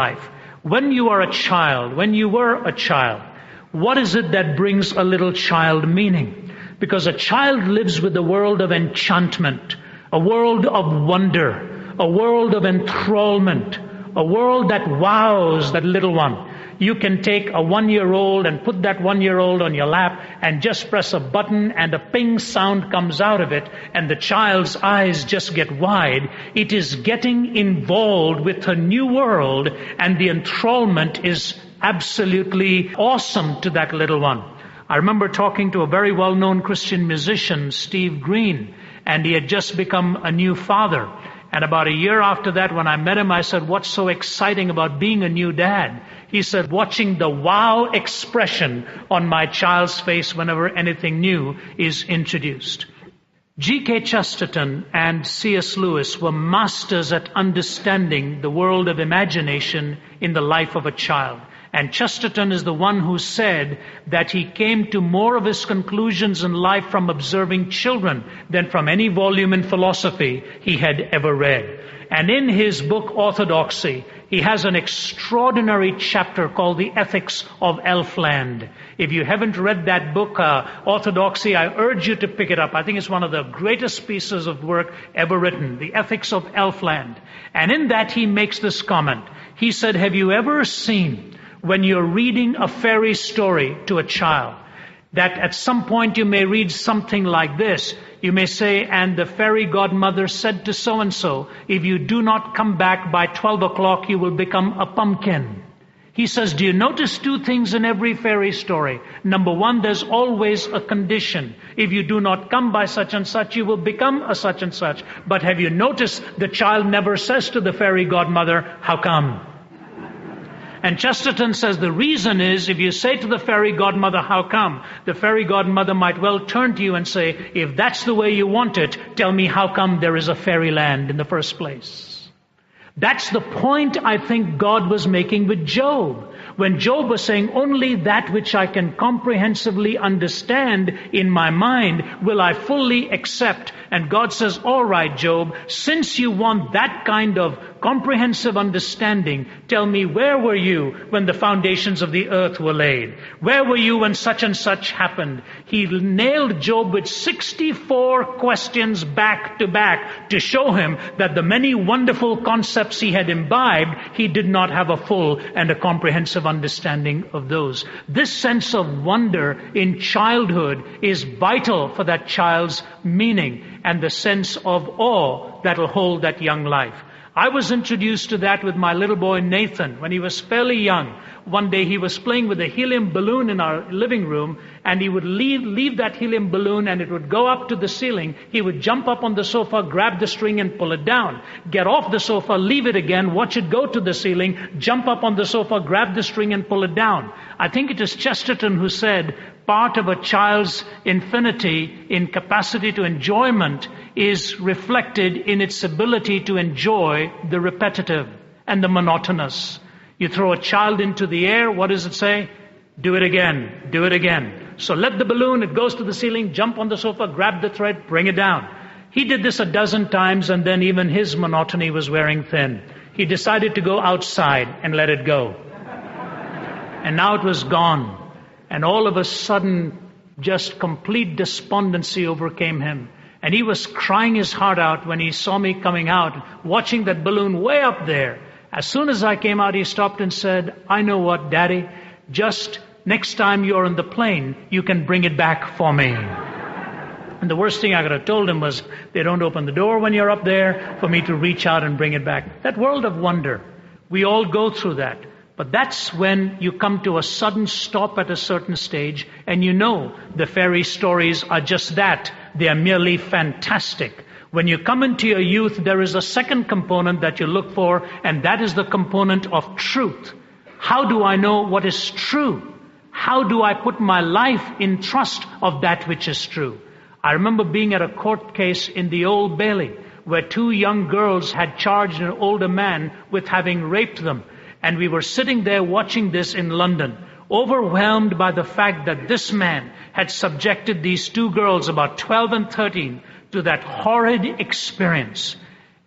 life. When you are a child, when you were a child, what is it that brings a little child meaning? Because a child lives with a world of enchantment, a world of wonder, a world of enthrallment, a world that wows that little one. You can take a 1-year-old and put that 1-year-old on your lap and just press a button and a ping sound comes out of it and the child's eyes just get wide. It is getting involved with a new world and the enthrallment is absolutely awesome to that little one. I remember talking to a very well-known Christian musician, Steve Green, and he had just become a new father. And about a year after that, when I met him, I said, "What's so exciting about being a new dad?" He said, "Watching the wow expression on my child's face whenever anything new is introduced." G.K. Chesterton and C.S. Lewis were masters at understanding the world of imagination in the life of a child. And Chesterton is the one who said that he came to more of his conclusions in life from observing children than from any volume in philosophy he had ever read. And in his book Orthodoxy, he has an extraordinary chapter called The Ethics of Elfland. If you haven't read that book, Orthodoxy, I urge you to pick it up. I think it's one of the greatest pieces of work ever written, The Ethics of Elfland. And in that he makes this comment. He said, "Have you ever seen, when you're reading a fairy story to a child, that at some point you may read something like this. You may say, and the fairy godmother said to so-and-so, if you do not come back by 12 o'clock, you will become a pumpkin." He says, do you notice two things in every fairy story? Number one, there's always a condition. If you do not come by such and such, you will become a such and such. But have you noticed the child never says to the fairy godmother, how come? And Chesterton says the reason is, if you say to the fairy godmother, how come? The fairy godmother might well turn to you and say, if that's the way you want it, tell me how come there is a fairyland in the first place. That's the point I think God was making with Job. When Job was saying, only that which I can comprehensively understand in my mind will I fully accept. And God says, all right, Job, since you want that kind of comprehensive understanding, tell me, where were you when the foundations of the earth were laid? Where were you when such and such happened? He nailed Job with 64 questions back to back to show him that the many wonderful concepts he had imbibed, he did not have a full and a comprehensive understanding of those. This sense of wonder in childhood is vital for that child's meaning and the sense of awe that will hold that young life. I was introduced to that with my little boy Nathan when he was fairly young. One day he was playing with a helium balloon in our living room, and he would leave that helium balloon and it would go up to the ceiling. He would jump up on the sofa, grab the string and pull it down. Get off the sofa, leave it again, watch it go to the ceiling, jump up on the sofa, grab the string and pull it down. I think it is Chesterton who said, part of a child's infinity in capacity to enjoyment is reflected in its ability to enjoy the repetitive and the monotonous. You throw a child into the air, what does it say? Do it again, do it again. So let the balloon, it goes to the ceiling, jump on the sofa, grab the thread, bring it down. He did this a dozen times and then even his monotony was wearing thin. He decided to go outside and let it go. And now it was gone. And all of a sudden, just complete despondency overcame him. And he was crying his heart out when he saw me coming out, watching that balloon way up there. As soon as I came out, he stopped and said, I know what, Daddy, just next time you're on the plane, you can bring it back for me. And the worst thing I could have told him was, they don't open the door when you're up there for me to reach out and bring it back. That world of wonder, we all go through that. But that's when you come to a sudden stop at a certain stage and you know the fairy stories are just that. They are merely fantastic. When you come into your youth, there is a second component that you look for, and that is the component of truth. How do I know what is true? How do I put my life in trust of that which is true? I remember being at a court case in the Old Bailey where two young girls had charged an older man with having raped them. And we were sitting there watching this in London, overwhelmed by the fact that this man had subjected these two girls, about 12 and 13, to that horrid experience.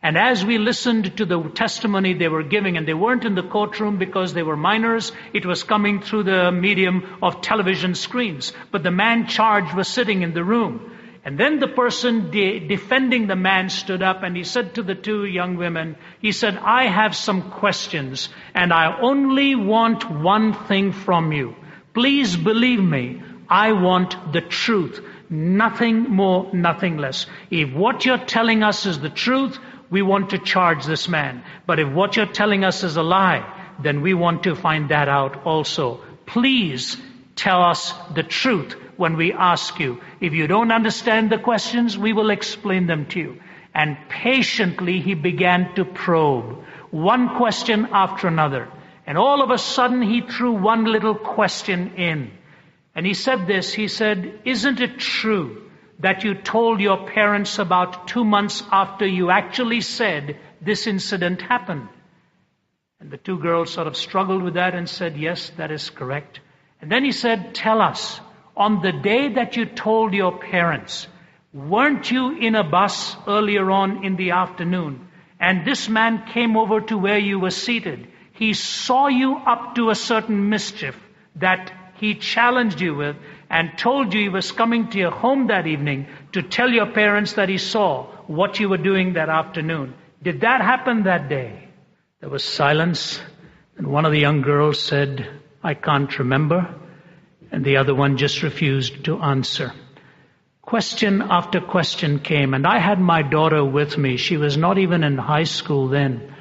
And as we listened to the testimony they were giving, and they weren't in the courtroom because they were minors, it was coming through the medium of television screens. But the man charged was sitting in the room. And then the person defending the man stood up and he said to the two young women, he said, I have some questions and I only want one thing from you. Please believe me, I want the truth. Nothing more, nothing less. If what you're telling us is the truth, we want to charge this man. But if what you're telling us is a lie, then we want to find that out also. Please tell us the truth when we ask you. If you don't understand the questions, we will explain them to you. And patiently he began to probe, one question after another. And all of a sudden he threw one little question in. And he said this, he said, isn't it true that you told your parents about 2 months after you actually said this incident happened? And the two girls sort of struggled with that and said, yes, that is correct. And then he said, tell us, on the day that you told your parents, weren't you in a bus earlier on in the afternoon? And this man came over to where you were seated. He saw you up to a certain mischief that he challenged you with and told you he was coming to your home that evening to tell your parents that he saw what you were doing that afternoon. Did that happen that day? There was silence, and one of the young girls said, I can't remember. And the other one just refused to answer. Question after question came, and I had my daughter with me. She was not even in high school then.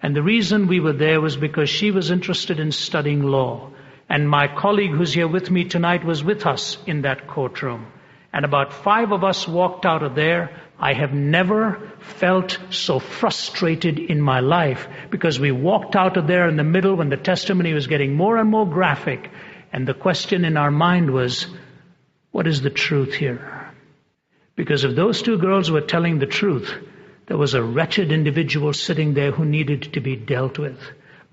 And the reason we were there was because she was interested in studying law. And my colleague who's here with me tonight was with us in that courtroom. And about 5 of us walked out of there. I have never felt so frustrated in my life, because we walked out of there in the middle when the testimony was getting more and more graphic. And the question in our mind was, what is the truth here? Because if those 2 girls were telling the truth, there was a wretched individual sitting there who needed to be dealt with.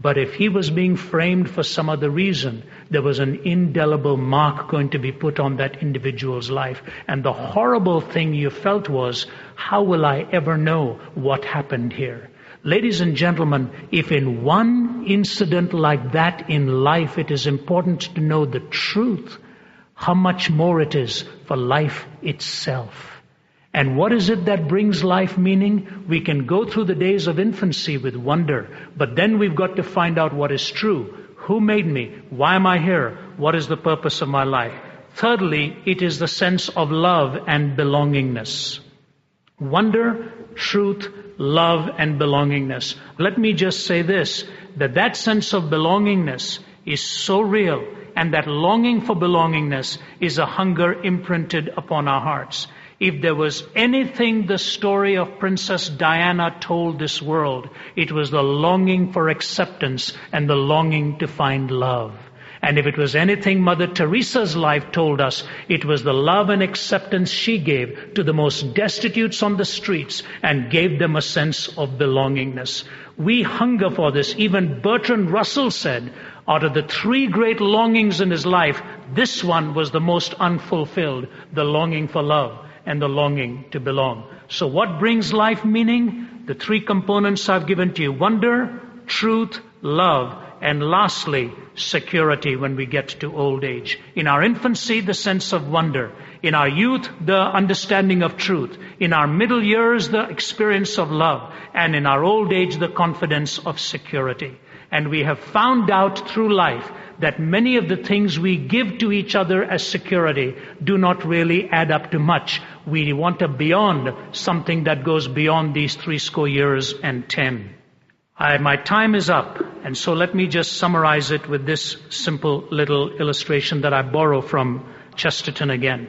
But if he was being framed for some other reason, there was an indelible mark going to be put on that individual's life. And the horrible thing you felt was, how will I ever know what happened here? Ladies and gentlemen, if in one incident like that in life it is important to know the truth, how much more it is for life itself. And what is it that brings life meaning? We can go through the days of infancy with wonder, but then we've got to find out what is true. Who made me? Why am I here? What is the purpose of my life? Thirdly, it is the sense of love and belongingness. Wonder, truth, love, and belongingness. Let me just say this, that sense of belongingness is so real, and that longing for belongingness is a hunger imprinted upon our hearts. If there was anything the story of Princess Diana told this world, it was the longing for acceptance and the longing to find love. And if it was anything Mother Teresa's life told us, it was the love and acceptance she gave to the most destitutes on the streets and gave them a sense of belongingness. We hunger for this. Even Bertrand Russell said, out of the 3 great longings in his life, this one was the most unfulfilled, the longing for love and the longing to belong. So what brings life meaning? The 3 components I've given to you: wonder, truth, love, and lastly, security when we get to old age. In our infancy, the sense of wonder. In our youth, the understanding of truth. In our middle years, the experience of love. And in our old age, the confidence of security. And we have found out through life that many of the things we give to each other as security do not really add up to much. We want a beyond, something that goes beyond these 70 years and 10. My time is up, and so let me just summarize it with this simple little illustration that I borrow from Chesterton again.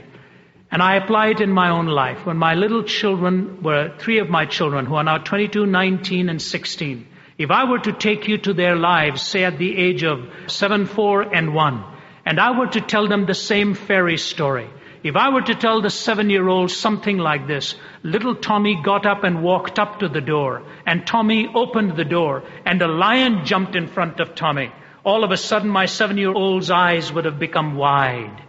And I apply it in my own life. When my little children were 3 of my children, who are now 22, 19, and 16, if I were to take you to their lives, say at the age of 7, 4, and 1, and I were to tell them the same fairy story, if I were to tell the 7-year-old something like this: little Tommy got up and walked up to the door, and Tommy opened the door, and a lion jumped in front of Tommy. All of a sudden, my 7-year-old's eyes would have become wide.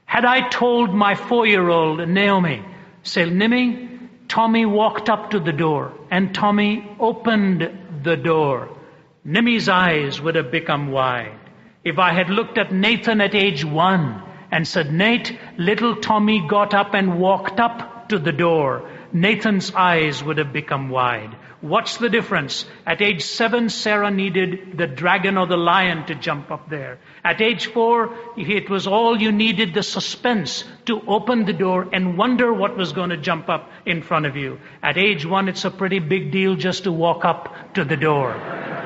Had I told my 4-year-old Naomi, say, Nimmy, Tommy walked up to the door, and Tommy opened the door, Nimmy's eyes would have become wide. If I had looked at Nathan at age 1 and said, Nate, little Tommy got up and walked up to the door, Nathan's eyes would have become wide. What's the difference? At age 7, Sarah needed the dragon or the lion to jump up there. At age 4, it was all you needed, the suspense to open the door and wonder what was going to jump up in front of you. At age 1, it's a pretty big deal just to walk up to the door.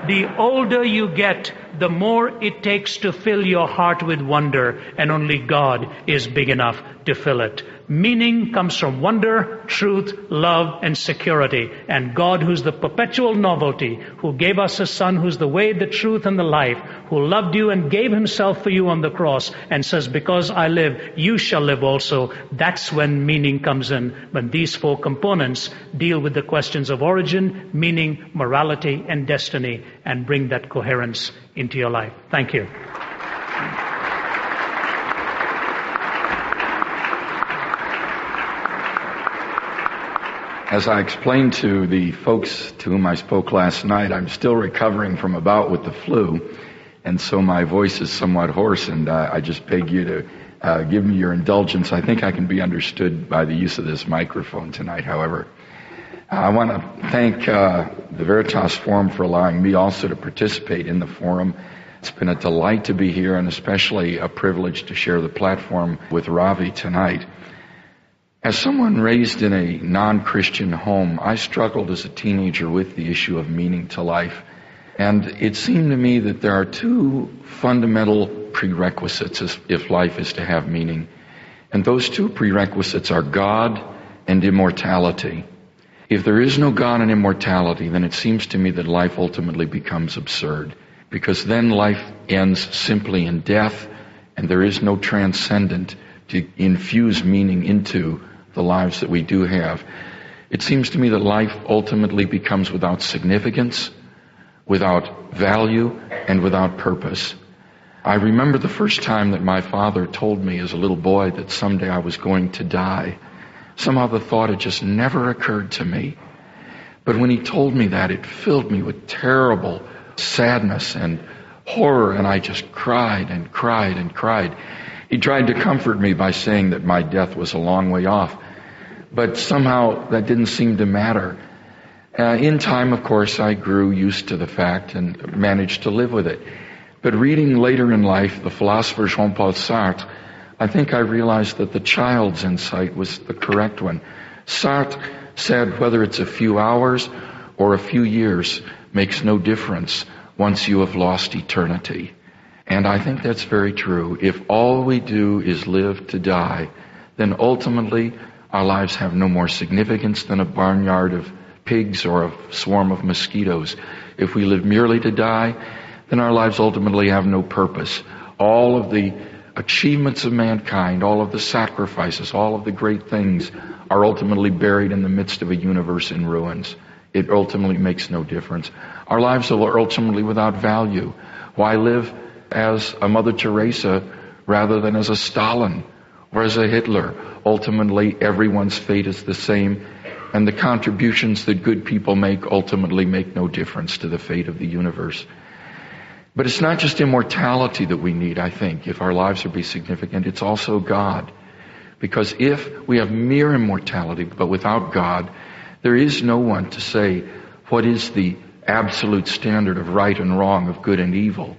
The older you get, the more it takes to fill your heart with wonder, and only God is big enough to fill it. Meaning comes from wonder, truth, love, and security. And God, who's the perpetual novelty, who gave us a Son, who's the way, the truth, and the life, who loved you and gave himself for you on the cross, and says, because I live, you shall live also. That's when meaning comes in, when these 4 components deal with the questions of origin, meaning, morality, and destiny, and bring that coherence into your life. Thank you. As I explained to the folks to whom I spoke last night, I'm still recovering from a bout with the flu, and so my voice is somewhat hoarse, and I just beg you to give me your indulgence. I think I can be understood by the use of this microphone tonight, however. I want to thank the Veritas Forum for allowing me also to participate in the forum. It's been a delight to be here, and especially a privilege to share the platform with Ravi tonight. As someone raised in a non-Christian home, I struggled as a teenager with the issue of meaning to life. And it seemed to me that there are 2 fundamental prerequisites if life is to have meaning. And those 2 prerequisites are God and immortality. If there is no God and immortality, then it seems to me that life ultimately becomes absurd, because then life ends simply in death, and there is no transcendent to infuse meaning into the lives that we do have. It seems to me that life ultimately becomes without significance, without value, and without purpose. I remember the first time that my father told me as a little boy that someday I was going to die. Somehow the thought had just never occurred to me. But when he told me that, it filled me with terrible sadness and horror, and I just cried and cried and cried. He tried to comfort me by saying that my death was a long way off, but somehow that didn't seem to matter. In time, of course, I grew used to the fact and managed to live with it. But reading later in life the philosopher Jean-Paul Sartre, I think I realized that the child's insight was the correct one. Sartre said whether it's a few hours or a few years makes no difference once you have lost eternity. And I think that's very true. If all we do is live to die, then ultimately our lives have no more significance than a barnyard of pigs or a swarm of mosquitoes. If we live merely to die, then our lives ultimately have no purpose. All of the achievements of mankind, all of the sacrifices, all of the great things are ultimately buried in the midst of a universe in ruins. It ultimately makes no difference. Our lives are ultimately without value. Why live as a Mother Teresa rather than as a Stalin or as a Hitler? Ultimately, everyone's fate is the same, and the contributions that good people make ultimately make no difference to the fate of the universe. But it's not just immortality that we need, I think, if our lives are to be significant. It's also God. Because if we have mere immortality, but without God, there is no one to say what is the absolute standard of right and wrong, of good and evil.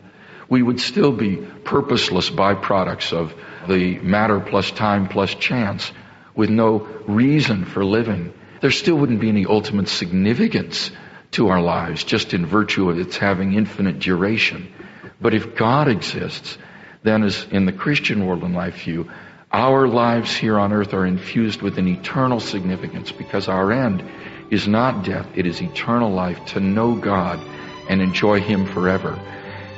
We would still be purposeless byproducts of the matter plus time plus chance, with no reason for living. There still wouldn't be any ultimate significance to our lives, just in virtue of its having infinite duration. But if God exists, then as in the Christian world and life view, our lives here on earth are infused with an eternal significance, because our end is not death, it is eternal life, to know God and enjoy Him forever.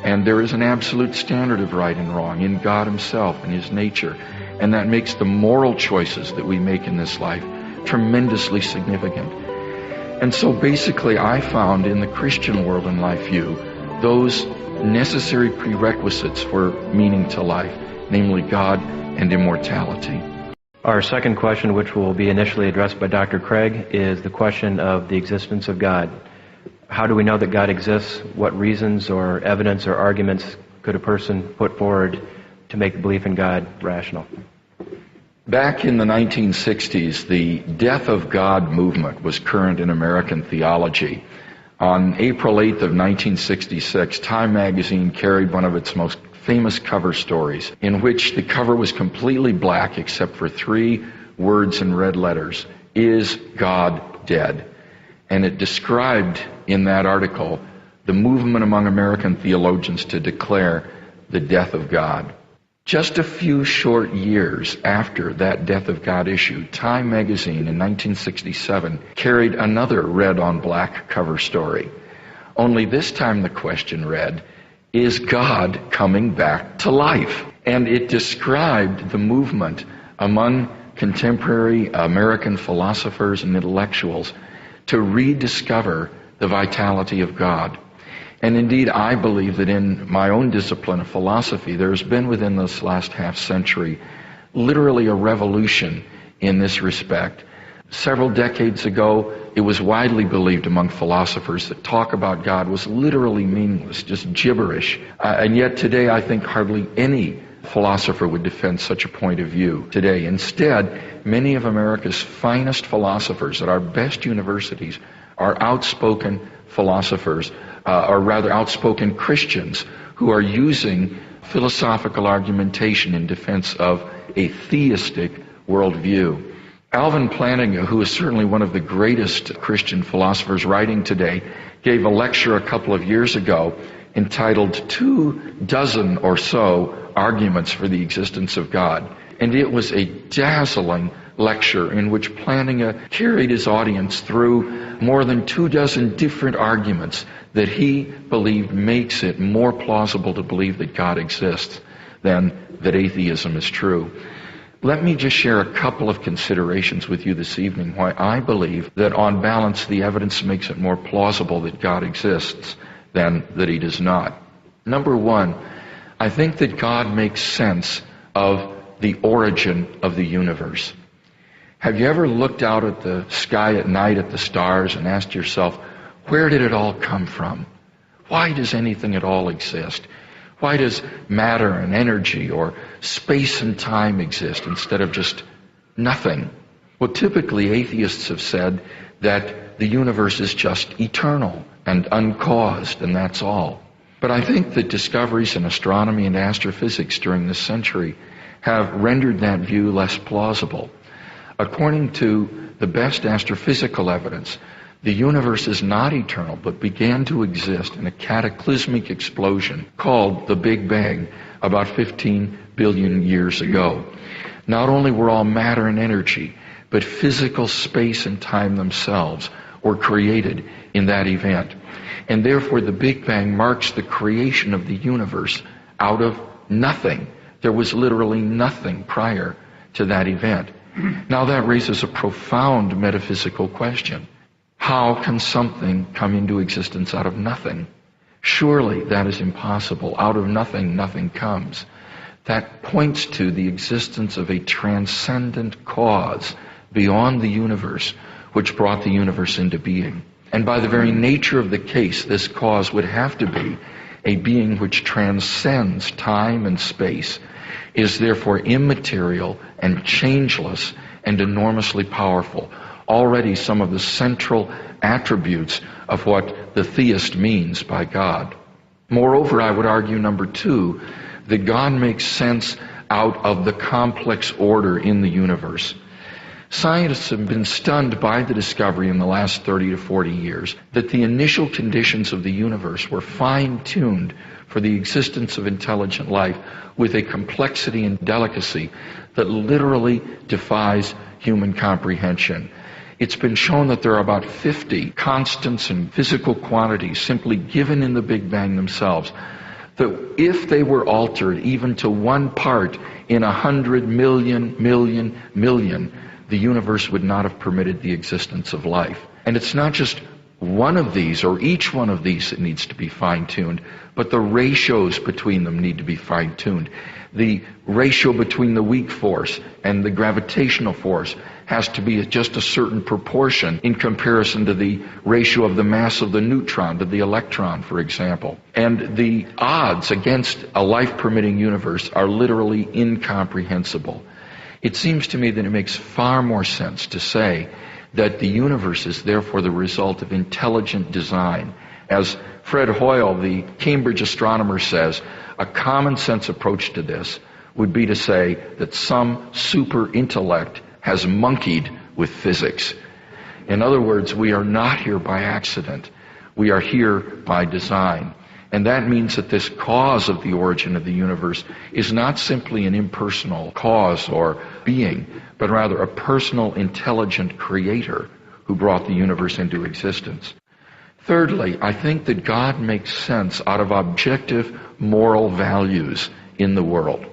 And there is an absolute standard of right and wrong in God Himself and His nature, and that makes the moral choices that we make in this life tremendously significant. And so basically I found in the Christian world and life view those necessary prerequisites for meaning to life, namely God and immortality. Our second question, which will be initially addressed by Dr. Craig, is the question of the existence of God. How do we know that God exists? What reasons or evidence or arguments could a person put forward to make belief in God rational? Back in the 1960s, the Death of God movement was current in American theology. On April 8th of 1966, Time magazine carried one of its most famous cover stories, in which the cover was completely black except for 3 words in red letters: "Is God dead?" And it described in that article the movement among American theologians to declare the death of God. Just a few short years after that Death of God issue, Time magazine in 1967 carried another red on black cover story. Only this time the question read, "Is God coming back to life?" And it described the movement among contemporary American philosophers and intellectuals to rediscover the vitality of God. And indeed, I believe that in my own discipline of philosophy, there's been within this last half century literally a revolution in this respect. Several decades ago, it was widely believed among philosophers that talk about God was literally meaningless, just gibberish. And yet today, I think hardly any philosopher would defend such a point of view today. Instead, many of America's finest philosophers at our best universities are outspoken philosophers, or rather outspoken Christians, who are using philosophical argumentation in defense of a theistic worldview. Alvin Plantinga, who is certainly one of the greatest Christian philosophers writing today, gave a lecture a couple of years ago entitled 24 or so Arguments for the Existence of God. And it was a dazzling lecture in which Plantinga carried his audience through more than 24 different arguments that he believed makes it more plausible to believe that God exists than that atheism is true. Let me just share a couple of considerations with you this evening why I believe that on balance the evidence makes it more plausible that God exists than that he does not. Number one, I think that God makes sense of the origin of the universe. Have you ever looked out at the sky at night at the stars and asked yourself, where did it all come from? Why does anything at all exist? Why does matter and energy or space and time exist instead of just nothing? Well, typically atheists have said that the universe is just eternal and uncaused, and that's all. But I think that discoveries in astronomy and astrophysics during this century have rendered that view less plausible. According to the best astrophysical evidence, the universe is not eternal, but began to exist in a cataclysmic explosion called the Big Bang about 15 billion years ago. Not only were all matter and energy, but physical space and time themselves were created in that event. And therefore the Big Bang marks the creation of the universe out of nothing. There was literally nothing prior to that event. Now that raises a profound metaphysical question. How can something come into existence out of nothing? Surely that is impossible. Out of nothing, nothing comes. That points to the existence of a transcendent cause beyond the universe, which brought the universe into being. And by the very nature of the case, this cause would have to be a being which transcends time and space, is therefore immaterial and changeless and enormously powerful. Already some of the central attributes of what the theist means by God. Moreover, I would argue, number two, that God makes sense out of the complex order in the universe. Scientists have been stunned by the discovery in the last 30 to 40 years that the initial conditions of the universe were fine-tuned for the existence of intelligent life with a complexity and delicacy that literally defies human comprehension. It's been shown that there are about 50 constants and physical quantities simply given in the Big Bang themselves, that if they were altered even to one part in 100 million, the universe would not have permitted the existence of life. And it's not just one of these or each one of these that needs to be fine-tuned, but the ratios between them need to be fine-tuned. The ratio between the weak force and the gravitational force has to be just a certain proportion in comparison to the ratio of the mass of the neutron to the electron, for example. And the odds against a life-permitting universe are literally incomprehensible. It seems to me that it makes far more sense to say that the universe is therefore the result of intelligent design. As Fred Hoyle, the Cambridge astronomer, says, a common sense approach to this would be to say that some super intellect has monkeyed with physics. In other words, we are not here by accident. We are here by design. And that means that this cause of the origin of the universe is not simply an impersonal cause or being, but rather a personal, intelligent creator who brought the universe into existence. Thirdly, I think that God makes sense out of objective moral values in the world.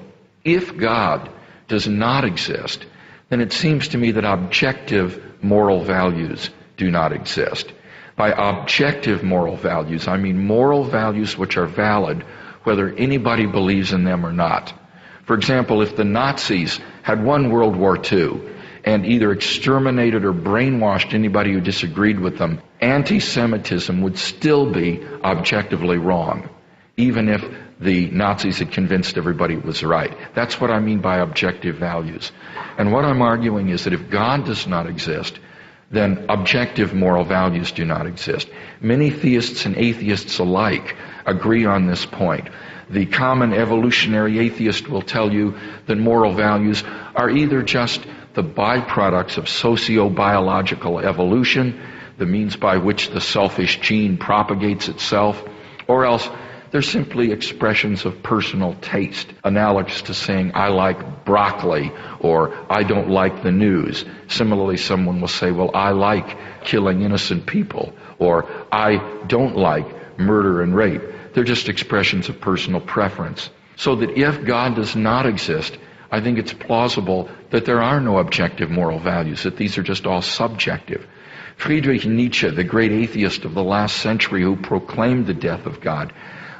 If God does not exist, then it seems to me that objective moral values do not exist. By objective moral values, I mean moral values which are valid whether anybody believes in them or not. For example, if the Nazis had won World War II and either exterminated or brainwashed anybody who disagreed with them, anti-Semitism would still be objectively wrong, even if the Nazis had convinced everybody it was right. That's what I mean by objective values. And what I'm arguing is that if God does not exist, then objective moral values do not exist. Many theists and atheists alike agree on this point. The common evolutionary atheist will tell you that moral values are either just the byproducts of socio-biological evolution, the means by which the selfish gene propagates itself, or else they're simply expressions of personal taste, analogous to saying, I like broccoli, or I don't like the news. Similarly, someone will say, well, I like killing innocent people, or I don't like murder and rape. They're just expressions of personal preference. So that if God does not exist, I think it's plausible that there are no objective moral values, that these are just all subjective. Friedrich Nietzsche, the great atheist of the last century who proclaimed the death of God,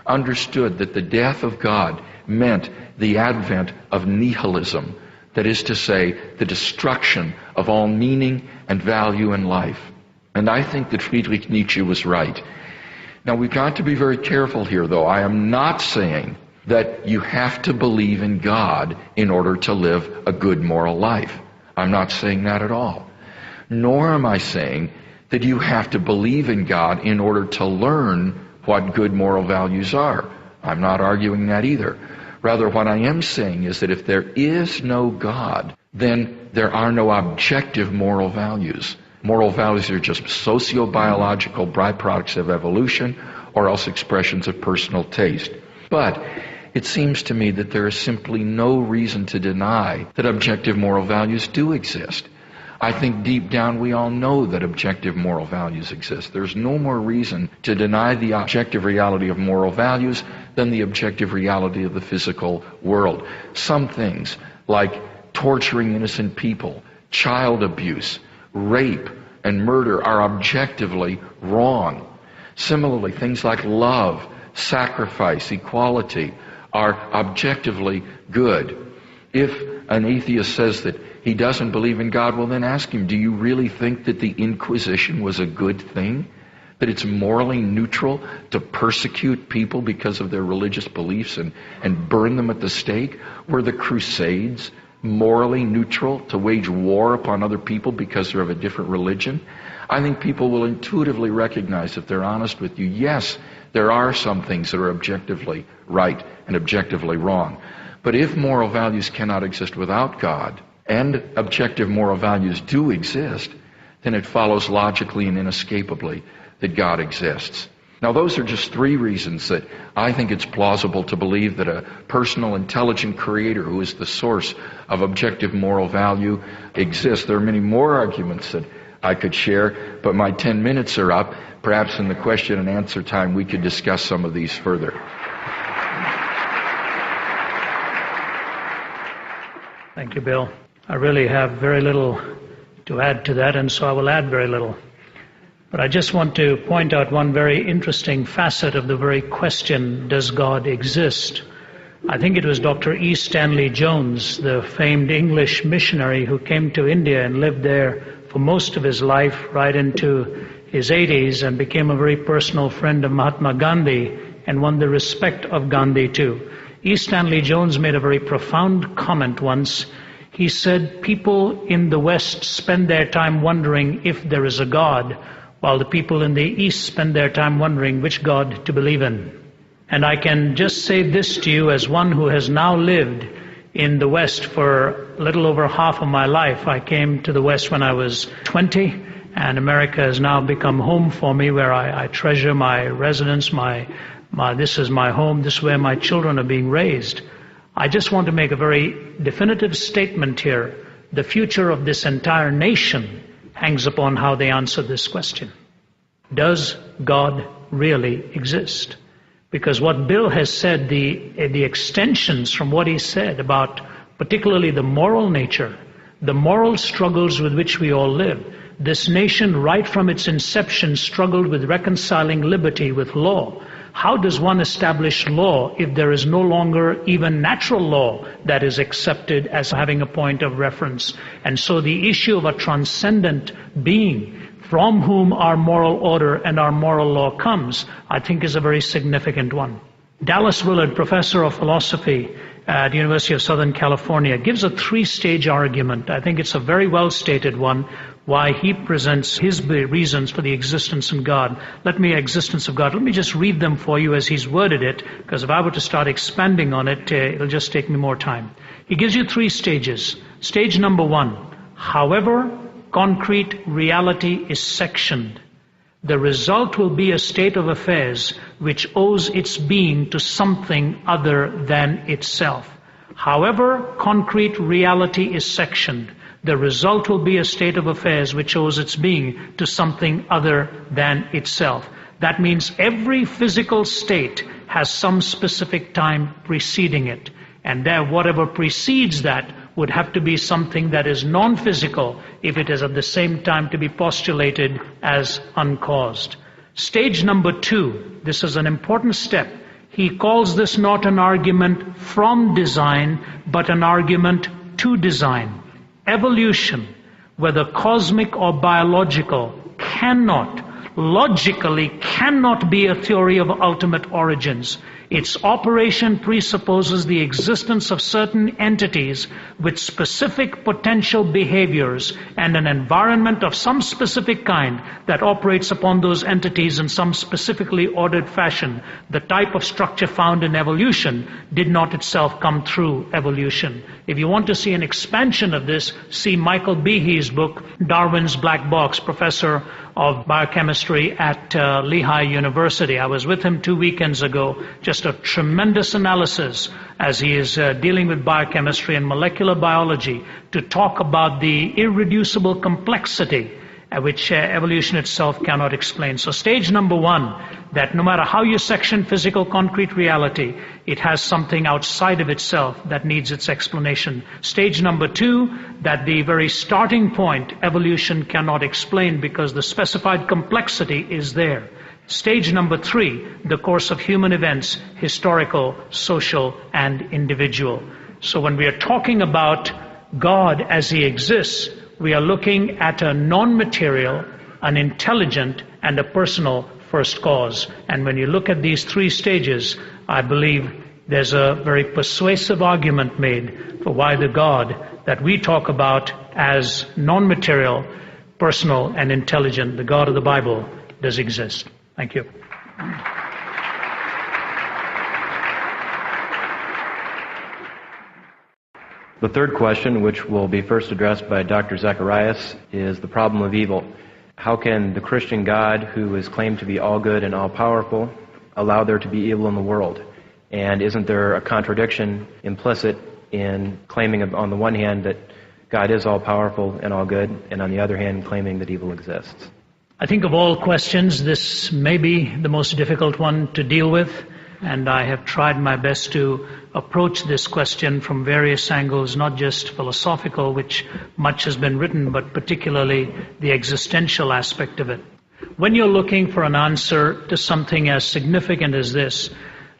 understood that the death of God meant the advent of nihilism, that is to say, the destruction of all meaning and value in life. And I think that Friedrich Nietzsche was right. Now, we've got to be very careful here, though. I am not saying that you have to believe in God in order to live a good moral life. I'm not saying that at all. Nor am I saying that you have to believe in God in order to learn what good moral values are. I'm not arguing that either. Rather, what I am saying is that if there is no God, then there are no objective moral values. Moral values are just socio-biological byproducts of evolution, or else expressions of personal taste. But it seems to me that there is simply no reason to deny that objective moral values do exist. I think deep down we all know that objective moral values exist. There's no more reason to deny the objective reality of moral values than the objective reality of the physical world. Some things, like torturing innocent people, child abuse, rape, and murder, are objectively wrong. Similarly, things like love, sacrifice, equality are objectively good. If an atheist says that he doesn't believe in God, well, then ask him, do you really think that the Inquisition was a good thing? That it's morally neutral to persecute people because of their religious beliefs and burn them at the stake? Were the Crusades morally neutral to wage war upon other people because they're of a different religion? I think people will intuitively recognize, if they're honest with you, yes, there are some things that are objectively right and objectively wrong. But if moral values cannot exist without God, and objective moral values do exist, then it follows logically and inescapably that God exists. Now, those are just three reasons that I think it's plausible to believe that a personal, intelligent creator who is the source of objective moral value exists. There are many more arguments that I could share, but my 10 minutes are up. Perhaps in the question and answer time we could discuss some of these further. Thank you, Bill. I really have very little to add to that, and so I will add very little. But I just want to point out one very interesting facet of the very question, does God exist? I think it was Dr. E. Stanley Jones, the famed English missionary who came to India and lived there for most of his life, right into his 80s, and became a very personal friend of Mahatma Gandhi and won the respect of Gandhi too. E. Stanley Jones made a very profound comment once. He said, people in the West spend their time wondering if there is a God, while the people in the East spend their time wondering which God to believe in. And I can just say this to you as one who has now lived in the West for a little over half of my life. I came to the West when I was 20, and America has now become home for me, where I treasure my residence, this is my home, this is where my children are being raised. I just want to make a very definitive statement here. The future of this entire nation hangs upon how they answer this question. Does God really exist? Because what Bill has said, the extensions from what he said about particularly the moral nature, the moral struggles with which we all live. This nation, right from its inception, struggled with reconciling liberty with law. How does one establish law if there is no longer even natural law that is accepted as having a point of reference? And so the issue of a transcendent being from whom our moral order and our moral law comes, I think is a very significant one. Dallas Willard, professor of philosophy at the University of Southern California, gives a three-stage argument. I think it's a very well-stated one, why he presents his reasons for the existence of God. Let me just read them for you as he's worded it, because if I were to start expanding on it, it'll just take me more time. He gives you three stages. Stage number one, however concrete reality is sectioned, the result will be a state of affairs which owes its being to something other than itself. However concrete reality is sectioned, the result will be a state of affairs which owes its being to something other than itself. That means every physical state has some specific time preceding it, and there whatever precedes that would have to be something that is non-physical if it is at the same time to be postulated as uncaused. Stage number two, this is an important step. He calls this not an argument from design, but an argument to design. Evolution, whether cosmic or biological, logically cannot be a theory of ultimate origins. Its operation presupposes the existence of certain entities with specific potential behaviors and an environment of some specific kind that operates upon those entities in some specifically ordered fashion. The type of structure found in evolution did not itself come through evolution. If you want to see an expansion of this, see Michael Behe's book, Darwin's Black Box, professor of biochemistry at Lehigh University. I was with him 2 weekends ago. Just a tremendous analysis as he is dealing with biochemistry and molecular biology to talk about the irreducible complexity which evolution itself cannot explain. So stage number one, that no matter how you section physical concrete reality, it has something outside of itself that needs its explanation. Stage number two, that the very starting point evolution cannot explain because the specified complexity is there. Stage number three, the course of human events, historical, social, and individual. So when we are talking about God as He exists, we are looking at a non-material, an intelligent, and a personal first cause. And when you look at these three stages, I believe there's a very persuasive argument made for why the God that we talk about as non-material, personal, and intelligent, the God of the Bible, does exist. Thank you. The third question, which will be first addressed by Dr. Zacharias, is the problem of evil. How can the Christian God, who is claimed to be all good and all powerful, allow there to be evil in the world? And isn't there a contradiction implicit in claiming on the one hand that God is all powerful and all good, and on the other hand claiming that evil exists? I think of all questions, this may be the most difficult one to deal with, and I have tried my best to approach this question from various angles, not just philosophical, which much has been written, but particularly the existential aspect of it. When you're looking for an answer to something as significant as this,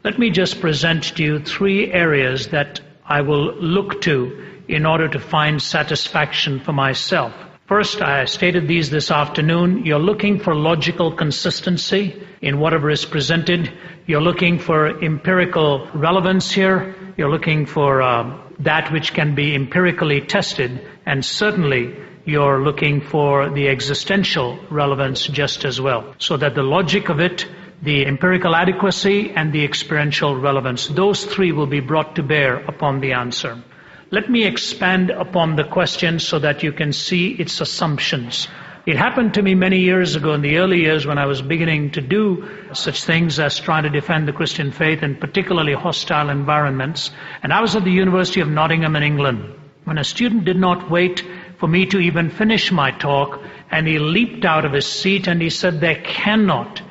let me just present to you 3 areas that I will look to in order to find satisfaction for myself. First, I stated these this afternoon. You're looking for logical consistency in whatever is presented. You're looking for empirical relevance here. You're looking for that which can be empirically tested. And certainly, you're looking for the existential relevance just as well. So that the logic of it, the empirical adequacy, and the experiential relevance, those 3 will be brought to bear upon the answer. Let me expand upon the question so that you can see its assumptions. It happened to me many years ago, in the early years when I was beginning to do such things as trying to defend the Christian faith in particularly hostile environments. And I was at the University of Nottingham in England, when a student did not wait for me to even finish my talk, and he leaped out of his seat and he said, there cannot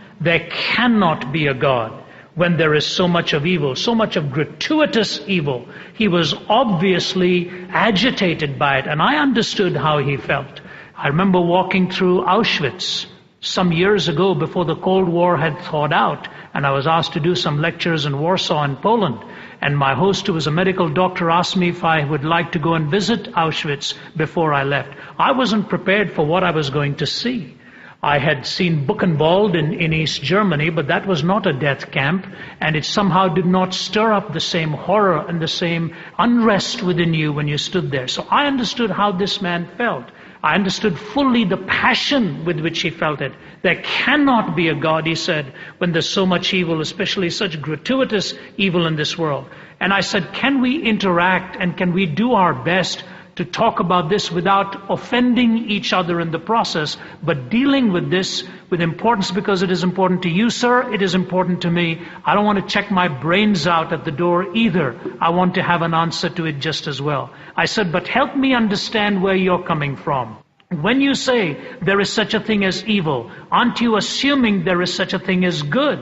be a God when there is so much of evil, so much of gratuitous evil. He was obviously agitated by it, and I understood how he felt. I remember walking through Auschwitz some years ago before the Cold War had thawed out, and I was asked to do some lectures in Warsaw in Poland. And my host, who was a medical doctor, asked me if I would like to go and visit Auschwitz before I left. I wasn't prepared for what I was going to see. I had seen Buchenwald in East Germany, but that was not a death camp, and it somehow did not stir up the same horror and the same unrest within you when you stood there. So I understood how this man felt. I understood fully the passion with which he felt it. There cannot be a God, he said, when there's so much evil, especially such gratuitous evil in this world. And I said, can we interact and can we do our best to talk about this without offending each other in the process, but dealing with this with importance, because it is important to you, sir, it is important to me. I don't want to check my brains out at the door either. I want to have an answer to it just as well. I said, but help me understand where you're coming from. When you say there is such a thing as evil, aren't you assuming there is such a thing as good?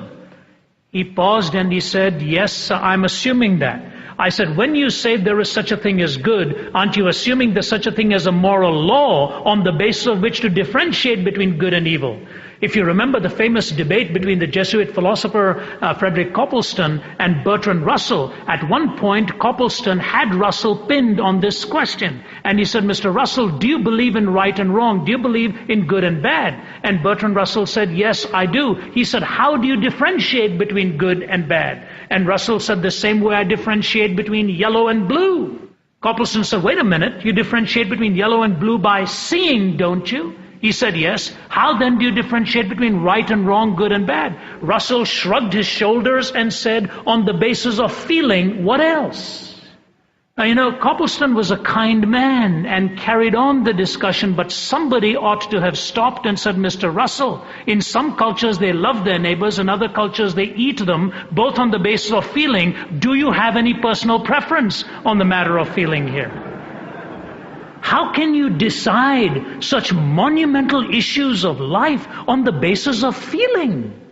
He paused and he said, yes, I'm assuming that. I said, when you say there is such a thing as good, aren't you assuming there's such a thing as a moral law on the basis of which to differentiate between good and evil? If you remember the famous debate between the Jesuit philosopher Frederick Copleston and Bertrand Russell, at one point Copleston had Russell pinned on this question. And he said, Mr. Russell, do you believe in right and wrong? Do you believe in good and bad? And Bertrand Russell said, yes, I do. He said, how do you differentiate between good and bad? And Russell said, the same way I differentiate between yellow and blue. Copleston said, wait a minute, you differentiate between yellow and blue by seeing, don't you? He said, yes. How then do you differentiate between right and wrong, good and bad? Russell shrugged his shoulders and said, on the basis of feeling, what else? Now, Copleston was a kind man and carried on the discussion, but somebody ought to have stopped and said, Mr. Russell, in some cultures they love their neighbors, in other cultures they eat them, both on the basis of feeling. Do you have any personal preference on the matter of feeling here? How can you decide such monumental issues of life on the basis of feeling?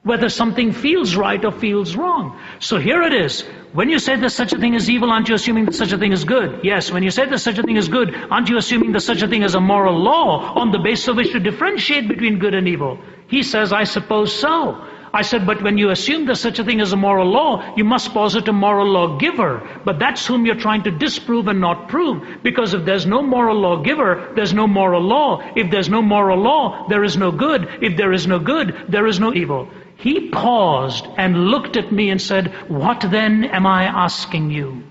Whether something feels right or feels wrong. So here it is. When you say there's such a thing as evil, aren't you assuming that such a thing is good? Yes. When you say there's such a thing as good, aren't you assuming there's such a thing as a moral law on the basis of which to differentiate between good and evil? He says, I suppose so. I said, but when you assume there's such a thing as a moral law, you must posit a moral lawgiver. But that's whom you're trying to disprove and not prove. Because if there's no moral lawgiver, there's no moral law. If there's no moral law, there is no good. If there is no good, there is no evil. He paused and looked at me and said, what then am I asking you?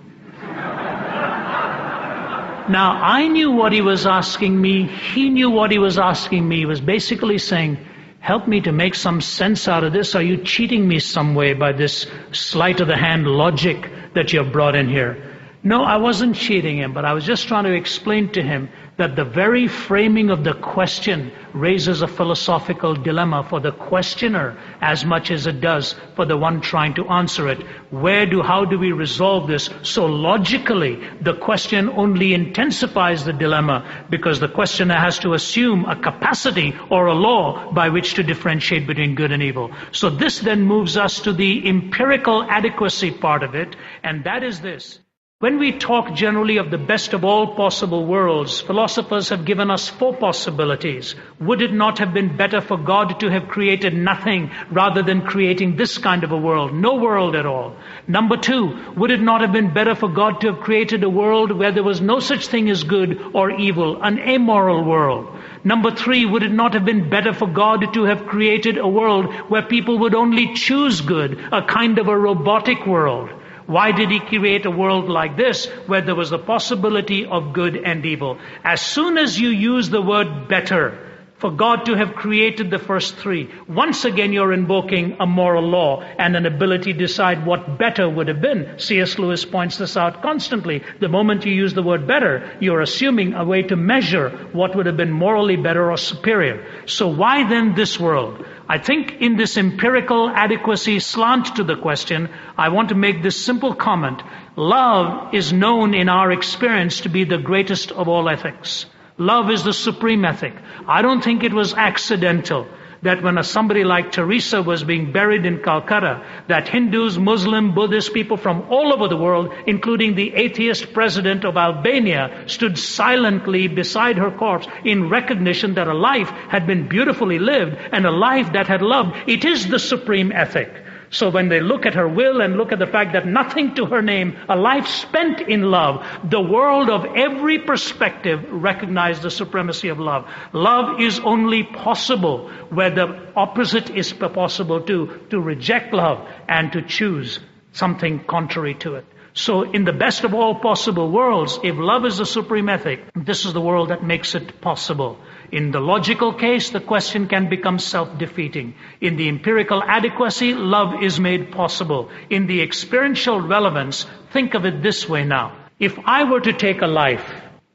Now, I knew what he was asking me. He knew what he was asking me. He was basically saying, help me to make some sense out of this. Are you cheating me some way by this sleight of the hand logic that you have brought in here? No, I wasn't cheating him, but I was just trying to explain to him that the very framing of the question raises a philosophical dilemma for the questioner as much as it does for the one trying to answer it. How do we resolve this? So logically, the question only intensifies the dilemma because the questioner has to assume a capacity or a law by which to differentiate between good and evil. So this then moves us to the empirical adequacy part of it, and that is this. When we talk generally of the best of all possible worlds, philosophers have given us 4 possibilities. Would it not have been better for God to have created nothing rather than creating this kind of a world? No world at all. Number 2, would it not have been better for God to have created a world where there was no such thing as good or evil, an amoral world? Number 3, would it not have been better for God to have created a world where people would only choose good, a kind of a robotic world? Why did he create a world like this where there was the possibility of good and evil? As soon as you use the word better, for God to have created the first 3, once again you're invoking a moral law and an ability to decide what better would have been. C.S. Lewis points this out constantly. The moment you use the word better, you're assuming a way to measure what would have been morally better or superior. So why then this world? I think in this empirical adequacy slant to the question, I want to make this simple comment. Love is known in our experience to be the greatest of all ethics. Love is the supreme ethic. I don't think it was accidental that when somebody like Teresa was being buried in Calcutta, that Hindus, Muslim, Buddhist people from all over the world, including the atheist president of Albania, stood silently beside her corpse in recognition that a life had been beautifully lived and a life that had loved. It is the supreme ethic. So when they look at her will and look at the fact that nothing to her name, a life spent in love, the world of every perspective recognized the supremacy of love. Love is only possible where the opposite is possible to reject love and to choose something contrary to it. So in the best of all possible worlds, if love is the supreme ethic, this is the world that makes it possible. In the logical case, the question can become self-defeating. In the empirical adequacy, love is made possible. In the experiential relevance, think of it this way now. If I were to take a life,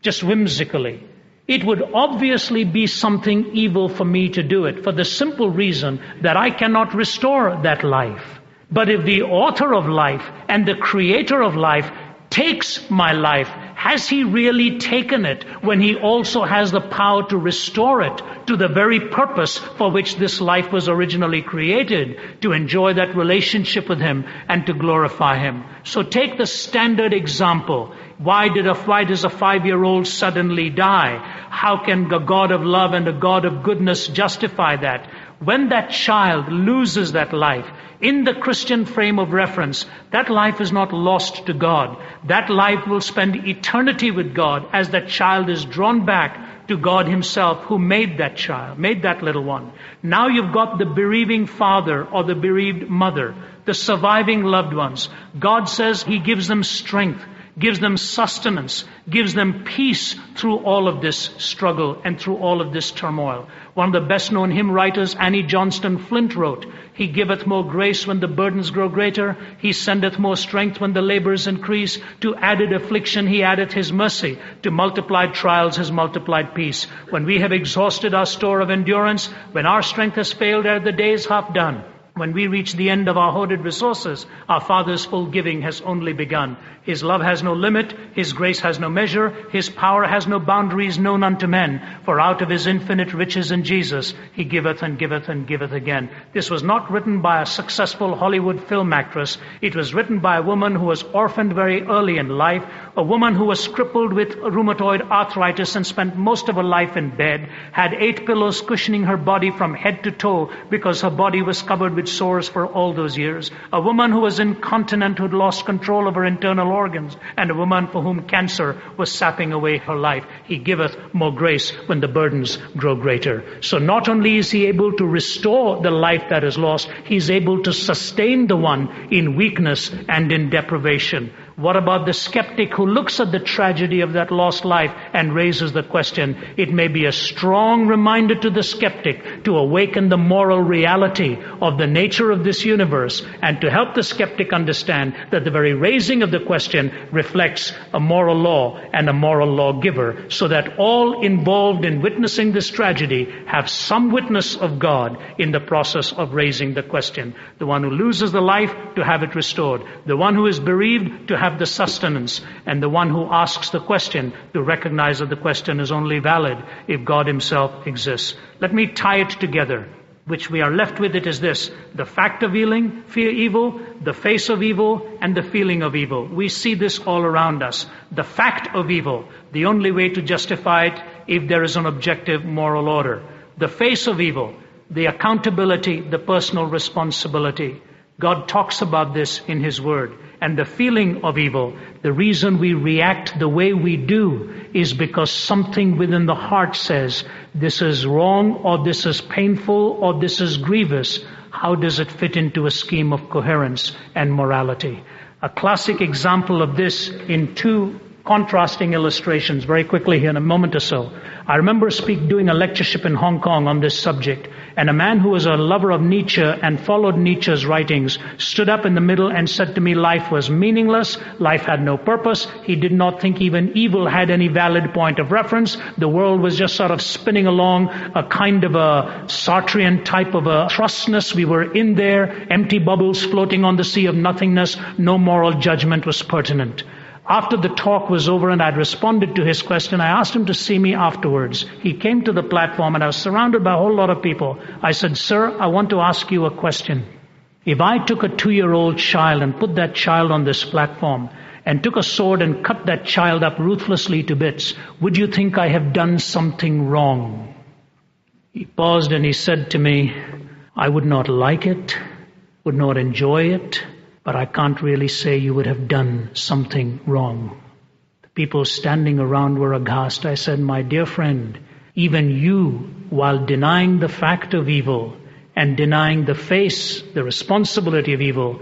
just whimsically, it would obviously be something evil for me to do it, for the simple reason that I cannot restore that life. But if the author of life and the creator of life takes my life, has he really taken it when he also has the power to restore it to the very purpose for which this life was originally created, to enjoy that relationship with him and to glorify him? So take the standard example. Why does a 5-year-old suddenly die? How can a God of love and a God of goodness justify that? When that child loses that life, in the Christian frame of reference, that life is not lost to God. That life will spend eternity with God as that child is drawn back to God himself who made that child, made that little one. Now you've got the bereaving father or the bereaved mother, the surviving loved ones. God says he gives them strength, gives them sustenance, gives them peace through all of this struggle and through all of this turmoil. One of the best-known hymn writers, Annie Johnston Flint, wrote, "He giveth more grace when the burdens grow greater. He sendeth more strength when the labors increase. To added affliction he addeth his mercy. To multiplied trials his multiplied peace. When we have exhausted our store of endurance, when our strength has failed ere the day is half done, when we reach the end of our hoarded resources, our Father's full giving has only begun. His love has no limit, His grace has no measure, His power has no boundaries known unto men. For out of His infinite riches in Jesus, He giveth and giveth and giveth again." This was not written by a successful Hollywood film actress. It was written by a woman who was orphaned very early in life, a woman who was crippled with rheumatoid arthritis and spent most of her life in bed, had 8 pillows cushioning her body from head to toe because her body was covered with sores for all those years, a woman who was incontinent, who had lost control of her internal organs, and a woman for whom cancer was sapping away her life. He giveth more grace when the burdens grow greater. So not only is he able to restore the life that is lost, he's able to sustain the one in weakness and in deprivation. What about the skeptic who looks at the tragedy of that lost life and raises the question? It may be a strong reminder to the skeptic to awaken the moral reality of the nature of this universe and to help the skeptic understand that the very raising of the question reflects a moral law and a moral lawgiver, so that all involved in witnessing this tragedy have some witness of God in the process of raising the question. The one who loses the life, to have it restored. The one who is bereaved, to have the sustenance, and the one who asks the question to recognize that the question is only valid if God himself exists. Let me tie it together. which we are left with, it is this: the fact of fear evil, the face of evil, and the feeling of evil. We see this all around us. The fact of evil, the only way to justify it if there is an objective moral order. The face of evil, the accountability, the personal responsibility. God talks about this in His Word. And the feeling of evil, the reason we react the way we do is because something within the heart says, this is wrong, or this is painful, or this is grievous. How does it fit into a scheme of coherence and morality? A classic example of this in two contrasting illustrations, very quickly here in a moment or so. I remember doing a lectureship in Hong Kong on this subject, and a man who was a lover of Nietzsche and followed Nietzsche's writings stood up in the middle and said to me life was meaningless, life had no purpose. He did not think even evil had any valid point of reference. The world was just sort of spinning along a kind of a Sartrean type of a trustness. We were in there, empty bubbles floating on the sea of nothingness. No moral judgment was pertinent. After the talk was over and I'd responded to his question, I asked him to see me afterwards. He came to the platform and I was surrounded by a whole lot of people. I said, "Sir, I want to ask you a question. If I took a 2-year-old child and put that child on this platform and took a sword and cut that child up ruthlessly to bits, would you think I have done something wrong?" He paused and he said to me, "I would not like it, would not enjoy it, but I can't really say you would have done something wrong." The people standing around were aghast. I said, "My dear friend, even you, while denying the fact of evil and denying the face, the responsibility of evil,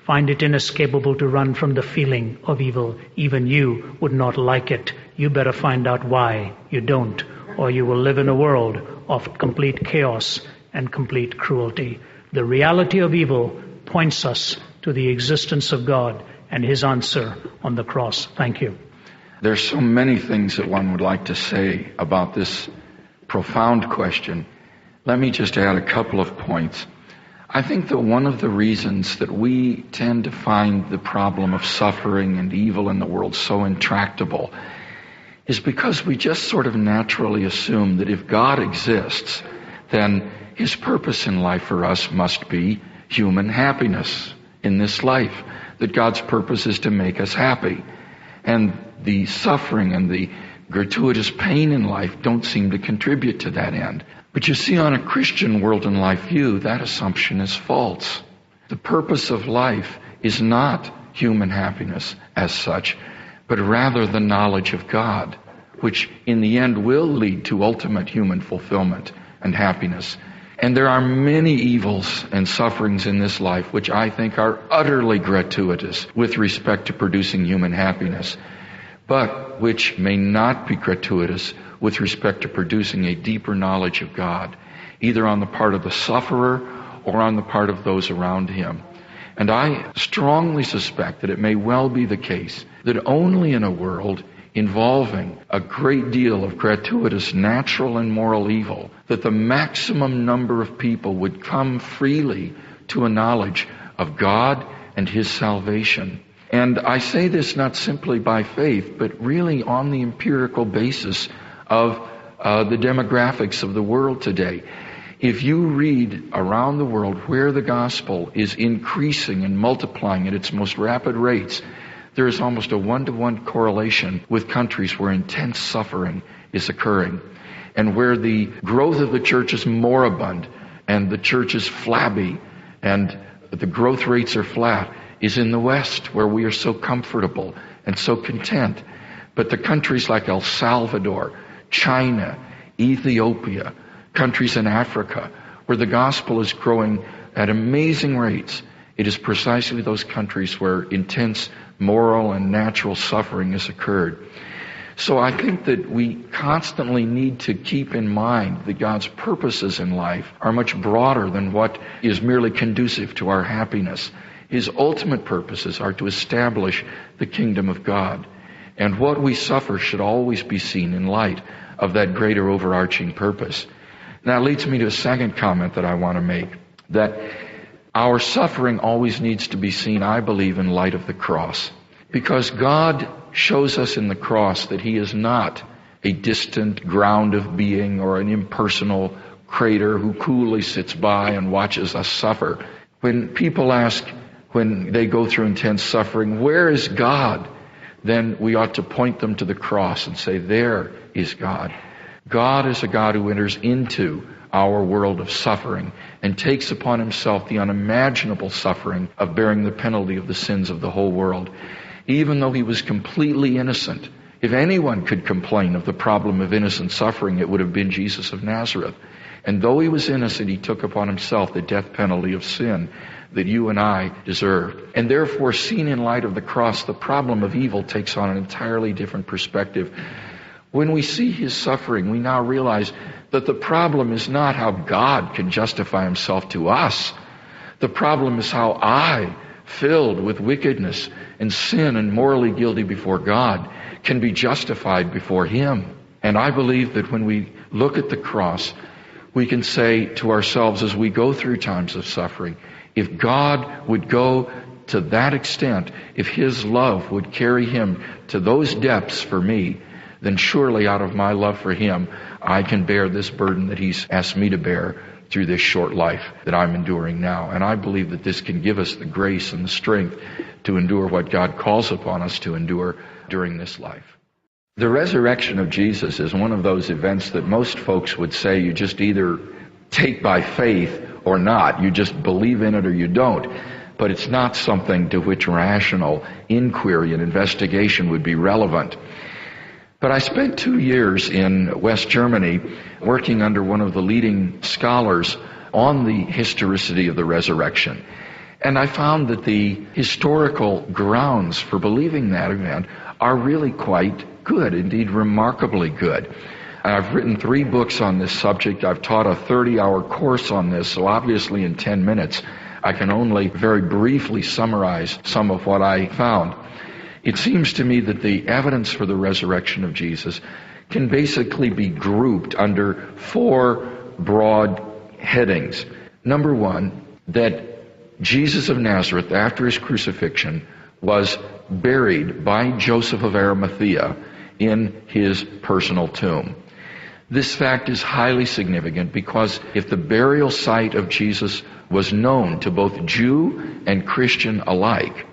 find it inescapable to run from the feeling of evil. Even you would not like it. You better find out why you don't, or you will live in a world of complete chaos and complete cruelty." The reality of evil points us to the existence of God and His answer on the cross. Thank you. There's so many things that one would like to say about this profound question. Let me just add a couple of points. I think that one of the reasons that we tend to find the problem of suffering and evil in the world so intractable is because we just sort of naturally assume that if God exists, then His purpose in life for us must be human happiness in this life, that God's purpose is to make us happy. And the suffering and the gratuitous pain in life don't seem to contribute to that end. But you see, on a Christian world and life view, that assumption is false. The purpose of life is not human happiness as such, but rather the knowledge of God, which in the end will lead to ultimate human fulfillment and happiness. And there are many evils and sufferings in this life which I think are utterly gratuitous with respect to producing human happiness, but which may not be gratuitous with respect to producing a deeper knowledge of God, either on the part of the sufferer or on the part of those around him. And I strongly suspect that it may well be the case that only in a world involving a great deal of gratuitous natural and moral evil, that the maximum number of people would come freely to a knowledge of God and His salvation. And I say this not simply by faith, but really on the empirical basis of the demographics of the world today. If you read around the world where the gospel is increasing and multiplying at its most rapid rates, there is almost a 1-to-1 correlation with countries where intense suffering is occurring, and where the growth of the church is moribund and the church is flabby and the growth rates are flat is in the West, where we are so comfortable and so content. But the countries like El Salvador, China, Ethiopia, countries in Africa, where the gospel is growing at amazing rates, it is precisely those countries where intense moral and natural suffering has occurred. So I think that we constantly need to keep in mind that God's purposes in life are much broader than what is merely conducive to our happiness. His ultimate purposes are to establish the kingdom of God. And what we suffer should always be seen in light of that greater overarching purpose. Now it leads me to a second comment that I want to make, that our suffering always needs to be seen, I believe, in light of the cross. Because God shows us in the cross that He is not a distant ground of being or an impersonal crater who coolly sits by and watches us suffer. When people ask, when they go through intense suffering, where is God? Then we ought to point them to the cross and say, there is God. God is a God who enters into our world of suffering and takes upon himself the unimaginable suffering of bearing the penalty of the sins of the whole world. Even though he was completely innocent, if anyone could complain of the problem of innocent suffering, it would have been Jesus of Nazareth. And though he was innocent, he took upon himself the death penalty of sin that you and I deserve. And therefore, seen in light of the cross, the problem of evil takes on an entirely different perspective. When we see his suffering, we now realize that the problem is not how God can justify himself to us. The problem is how I, filled with wickedness and sin and morally guilty before God, can be justified before him. And I believe that when we look at the cross, we can say to ourselves as we go through times of suffering, if God would go to that extent, if his love would carry him to those depths for me, then surely out of my love for him, I can bear this burden that he's asked me to bear through this short life that I'm enduring now. And I believe that this can give us the grace and the strength to endure what God calls upon us to endure during this life. The resurrection of Jesus is one of those events that most folks would say you just either take by faith or not. You just believe in it or you don't. But it's not something to which rational inquiry and investigation would be relevant. But I spent 2 years in West Germany working under one of the leading scholars on the historicity of the resurrection. And I found that the historical grounds for believing that event are really quite good, indeed remarkably good. I've written 3 books on this subject. I've taught a 30-hour course on this, so obviously in 10 minutes I can only very briefly summarize some of what I found. It seems to me that the evidence for the resurrection of Jesus can basically be grouped under 4 broad headings. Number 1, that Jesus of Nazareth, after his crucifixion, was buried by Joseph of Arimathea in his personal tomb. This fact is highly significant because if the burial site of Jesus was known to both Jew and Christian alike,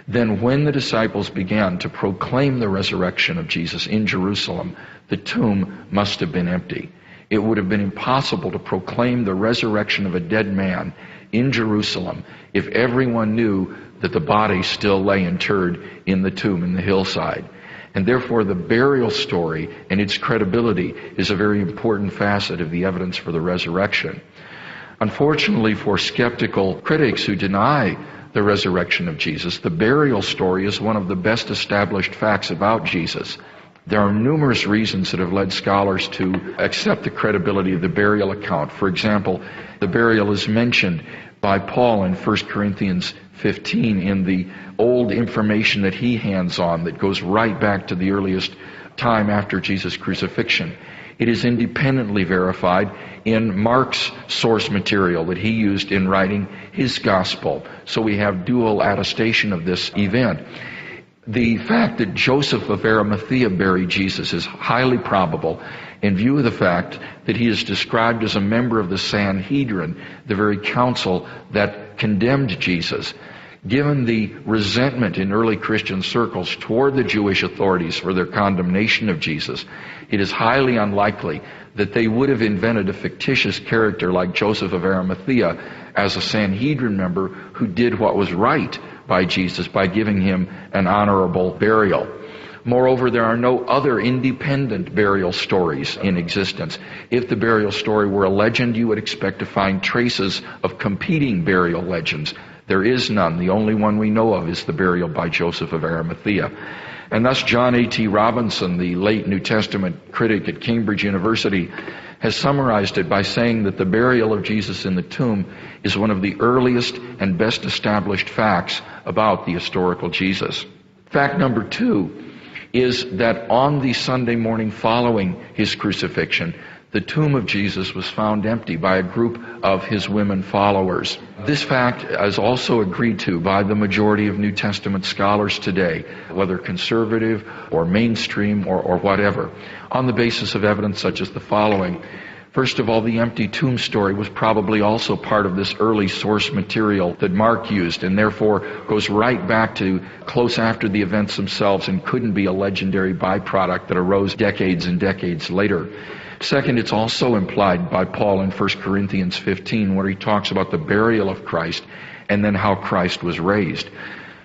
then when the disciples began to proclaim the resurrection of Jesus in Jerusalem, the tomb must have been empty. It would have been impossible to proclaim the resurrection of a dead man in Jerusalem if everyone knew that the body still lay interred in the tomb in the hillside. And therefore the burial story and its credibility is a very important facet of the evidence for the resurrection. Unfortunately for skeptical critics who deny the resurrection of Jesus, the burial story is one of the best established facts about Jesus. There are numerous reasons that have led scholars to accept the credibility of the burial account. For example, the burial is mentioned by Paul in 1 Corinthians 15 in the old information that he hands on that goes right back to the earliest time after Jesus' crucifixion. It is independently verified in Mark's source material that he used in writing his gospel. So we have dual attestation of this event. The fact that Joseph of Arimathea buried Jesus is highly probable in view of the fact that he is described as a member of the Sanhedrin, the very council that condemned Jesus. Given the resentment in early Christian circles toward the Jewish authorities for their condemnation of Jesus, it is highly unlikely that they would have invented a fictitious character like Joseph of Arimathea as a Sanhedrin member who did what was right by Jesus by giving him an honorable burial. Moreover, there are no other independent burial stories in existence. If the burial story were a legend, you would expect to find traces of competing burial legends. There is none. The only one we know of is the burial by Joseph of Arimathea. And thus John A.T. Robinson, the late New Testament critic at Cambridge University, has summarized it by saying that the burial of Jesus in the tomb is one of the earliest and best established facts about the historical Jesus. Fact number 2 is that on the Sunday morning following his crucifixion, the tomb of Jesus was found empty by a group of his women followers. This fact is also agreed to by the majority of New Testament scholars today, whether conservative or mainstream or whatever, on the basis of evidence such as the following. First of all, the empty tomb story was probably also part of this early source material that Mark used, and therefore goes right back to close after the events themselves and couldn't be a legendary byproduct that arose decades and decades later. Second, it's also implied by Paul in 1 Corinthians 15, where he talks about the burial of Christ and then how Christ was raised.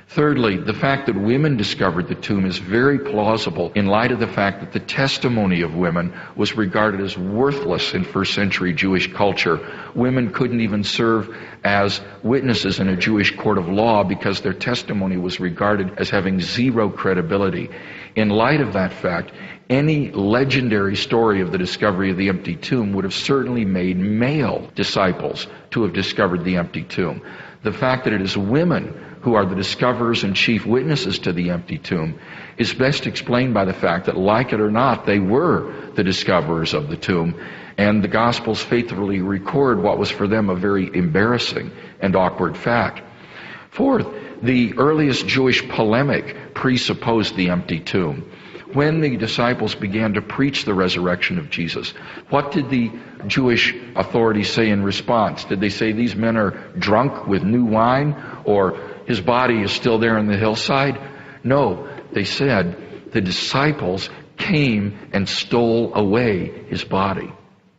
Thirdly, the fact that women discovered the tomb is very plausible in light of the fact that the testimony of women was regarded as worthless in first century Jewish culture. Women couldn't even serve as witnesses in a Jewish court of law because their testimony was regarded as having zero credibility. In light of that fact, any legendary story of the discovery of the empty tomb would have certainly made male disciples to have discovered the empty tomb. The fact that it is women who are the discoverers and chief witnesses to the empty tomb is best explained by the fact that, like it or not, they were the discoverers of the tomb, and the Gospels faithfully record what was for them a very embarrassing and awkward fact. Fourth, the earliest Jewish polemic presupposed the empty tomb. When the disciples began to preach the resurrection of Jesus, what did the Jewish authorities say in response? Did they say these men are drunk with new wine, or his body is still there on the hillside? No, they said the disciples came and stole away his body.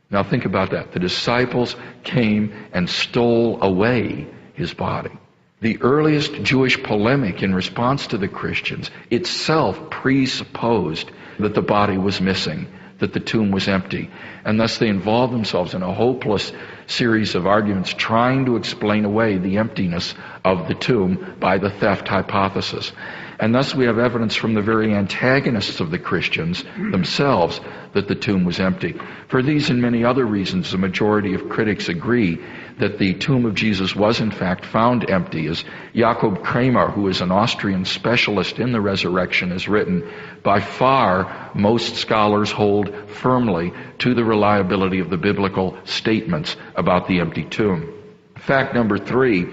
Now think about that. The disciples came and stole away his body. The earliest Jewish polemic in response to the Christians itself presupposed that the body was missing, that the tomb was empty, and thus they involved themselves in a hopeless series of arguments trying to explain away the emptiness of the tomb by the theft hypothesis. And thus we have evidence from the very antagonists of the Christians themselves that the tomb was empty. For these and many other reasons, the majority of critics agree that the tomb of Jesus was in fact found empty. As Jakob Kramer, who is an Austrian specialist in the resurrection, has written, by far most scholars hold firmly to the reliability of the biblical statements about the empty tomb. Fact number 3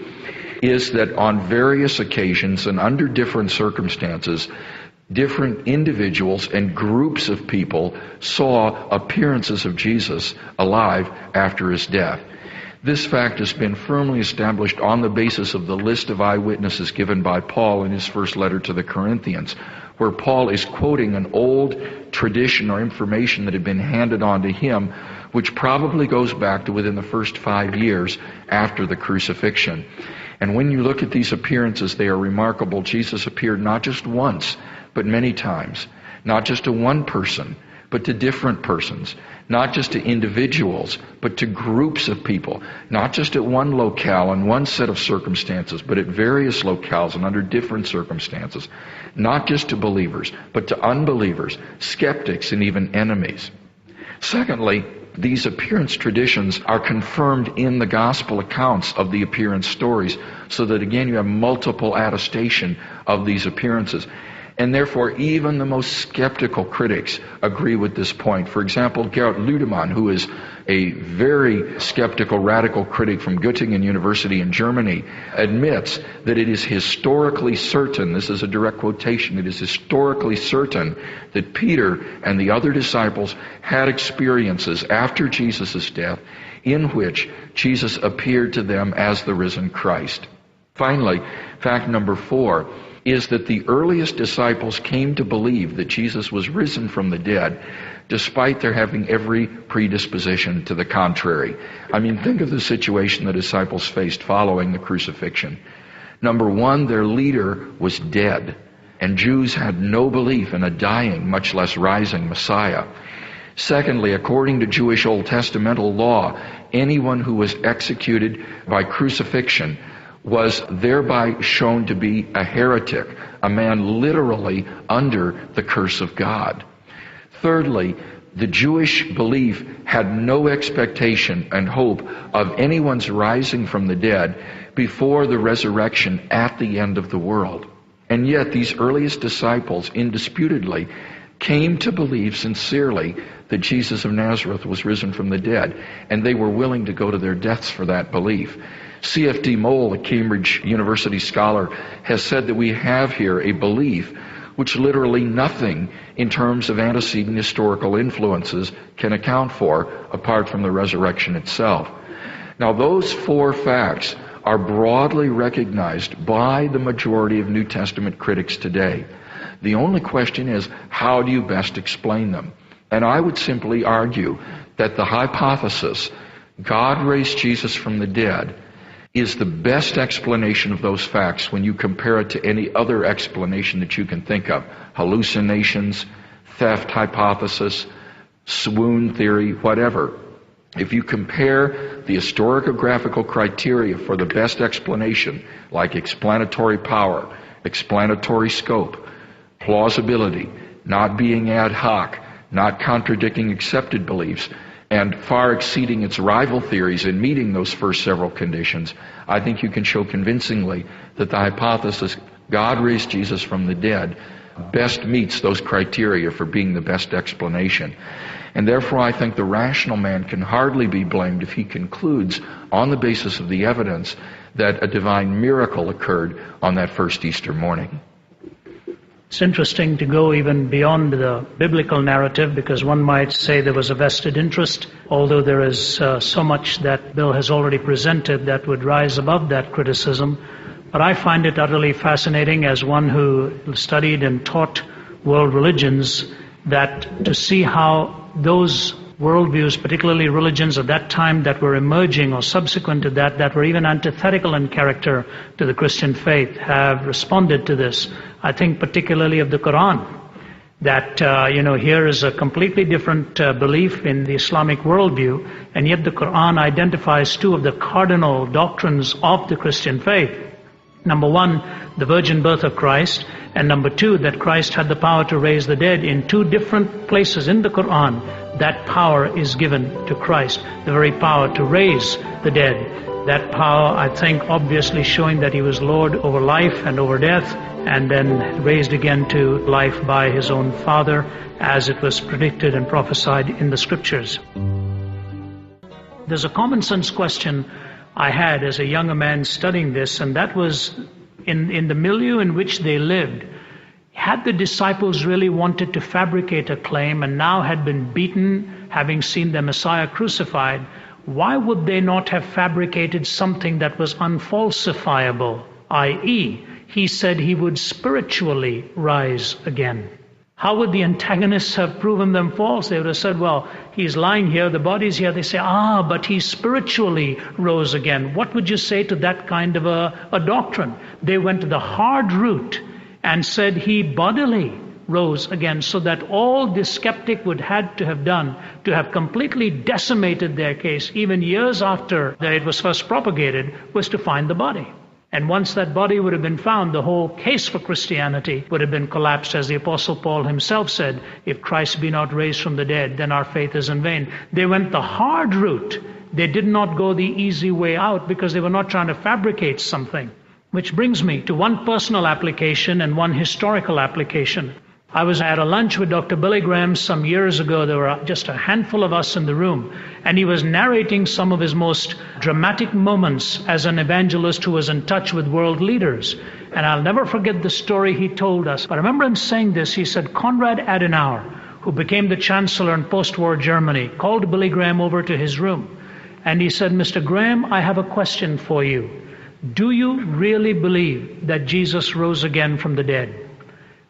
is that on various occasions and under different circumstances, different individuals and groups of people saw appearances of Jesus alive after his death. This fact has been firmly established on the basis of the list of eyewitnesses given by Paul in his first letter to the Corinthians, where Paul is quoting an old tradition or information that had been handed on to him, which probably goes back to within the first 5 years after the crucifixion. And when you look at these appearances, they are remarkable. Jesus appeared not just once, but many times. Not just to one person, but to different persons. Not just to individuals, but to groups of people. Not just at one locale and one set of circumstances, but at various locales and under different circumstances. Not just to believers, but to unbelievers, skeptics, and even enemies. Secondly, these appearance traditions are confirmed in the gospel accounts of the appearance stories, so that again you have multiple attestation of these appearances. And therefore, even the most skeptical critics agree with this point. For example, Gerhard Lüdemann, who is a very skeptical radical critic from Göttingen University in Germany, admits that it is historically certain, this is a direct quotation, it is historically certain that Peter and the other disciples had experiences after Jesus' death in which Jesus appeared to them as the risen Christ. Finally, fact number 4 is that the earliest disciples came to believe that Jesus was risen from the dead, despite their having every predisposition to the contrary. I mean, think of the situation the disciples faced following the crucifixion. Number 1, their leader was dead, and Jews had no belief in a dying, much less rising Messiah. Secondly, according to Jewish Old Testamental law, anyone who was executed by crucifixion was thereby shown to be a heretic, a man literally under the curse of God. Thirdly, the Jewish belief had no expectation and hope of anyone's rising from the dead before the resurrection at the end of the world. And yet these earliest disciples indisputably came to believe sincerely that Jesus of Nazareth was risen from the dead, and they were willing to go to their deaths for that belief. C.F.D. Moll, a Cambridge University scholar, has said that we have here a belief which literally nothing in terms of antecedent historical influences can account for apart from the resurrection itself. Now, those four facts are broadly recognized by the majority of New Testament critics today. The only question is, how do you best explain them? And I would simply argue that the hypothesis, God raised Jesus from the dead, is the best explanation of those facts when you compare it to any other explanation that you can think of. Hallucinations, theft hypothesis, swoon theory, whatever. If you compare the historiographical criteria for the best explanation, like explanatory power, explanatory scope, plausibility, not being ad hoc, not contradicting accepted beliefs, and far exceeding its rival theories in meeting those first several conditions, I think you can show convincingly that the hypothesis, God raised Jesus from the dead, best meets those criteria for being the best explanation. And therefore I think the rational man can hardly be blamed if he concludes, on the basis of the evidence, that a divine miracle occurred on that first Easter morning. It's interesting to go even beyond the biblical narrative, because one might say there was a vested interest, although there is so much that Bill has already presented that would rise above that criticism. But I find it utterly fascinating, as one who studied and taught world religions, that to see how those worldviews, particularly religions of that time that were emerging or subsequent to that, that were even antithetical in character to the Christian faith, have responded to this. I think particularly of the Quran, that, here is a completely different belief in the Islamic worldview, and yet the Quran identifies two of the cardinal doctrines of the Christian faith. Number one, the virgin birth of Christ, and number two, that Christ had the power to raise the dead. In two different places in the Quran, that power is given to Christ, the very power to raise the dead. That power, I think, obviously showing that he was Lord over life and over death, and then raised again to life by his own Father, as it was predicted and prophesied in the Scriptures. There's a common sense question I had as a younger man studying this, and that was in the milieu in which they lived. Had the disciples really wanted to fabricate a claim and now had been beaten, having seen their Messiah crucified, why would they not have fabricated something that was unfalsifiable, i.e., he said he would spiritually rise again? How would the antagonists have proven them false? They would have said, well, he's lying here, the body's here. They say, but he spiritually rose again. What would you say to that kind of a doctrine? They went to the hard route and said he bodily rose again, so that all the skeptic would had to have done to have completely decimated their case, even years after it was first propagated, was to find the body. And once that body would have been found, the whole case for Christianity would have been collapsed. As the Apostle Paul himself said, if Christ be not raised from the dead, then our faith is in vain. They went the hard route. They did not go the easy way out, because they were not trying to fabricate something. Which brings me to one personal application and one historical application. I was at a lunch with Dr. Billy Graham some years ago. There were just a handful of us in the room, and he was narrating some of his most dramatic moments as an evangelist who was in touch with world leaders. And I'll never forget the story he told us. But I remember him saying this. He said, Konrad Adenauer, who became the chancellor in post-war Germany, called Billy Graham over to his room. And he said, Mr. Graham, I have a question for you. Do you really believe that Jesus rose again from the dead?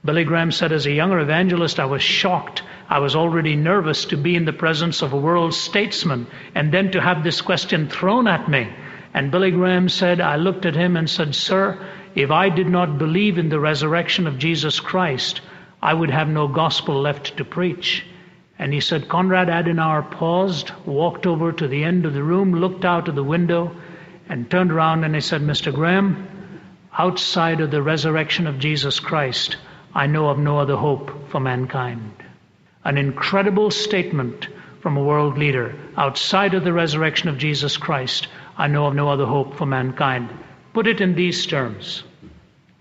Billy Graham said, as a younger evangelist, I was shocked. I was already nervous to be in the presence of a world statesman and then to have this question thrown at me. And Billy Graham said, I looked at him and said, sir, if I did not believe in the resurrection of Jesus Christ, I would have no gospel left to preach. And he said, Konrad Adenauer paused, walked over to the end of the room, looked out of the window, and turned around and he said, Mr. Graham, outside of the resurrection of Jesus Christ, I know of no other hope for mankind. An incredible statement from a world leader. Outside of the resurrection of Jesus Christ, I know of no other hope for mankind. Put it in these terms.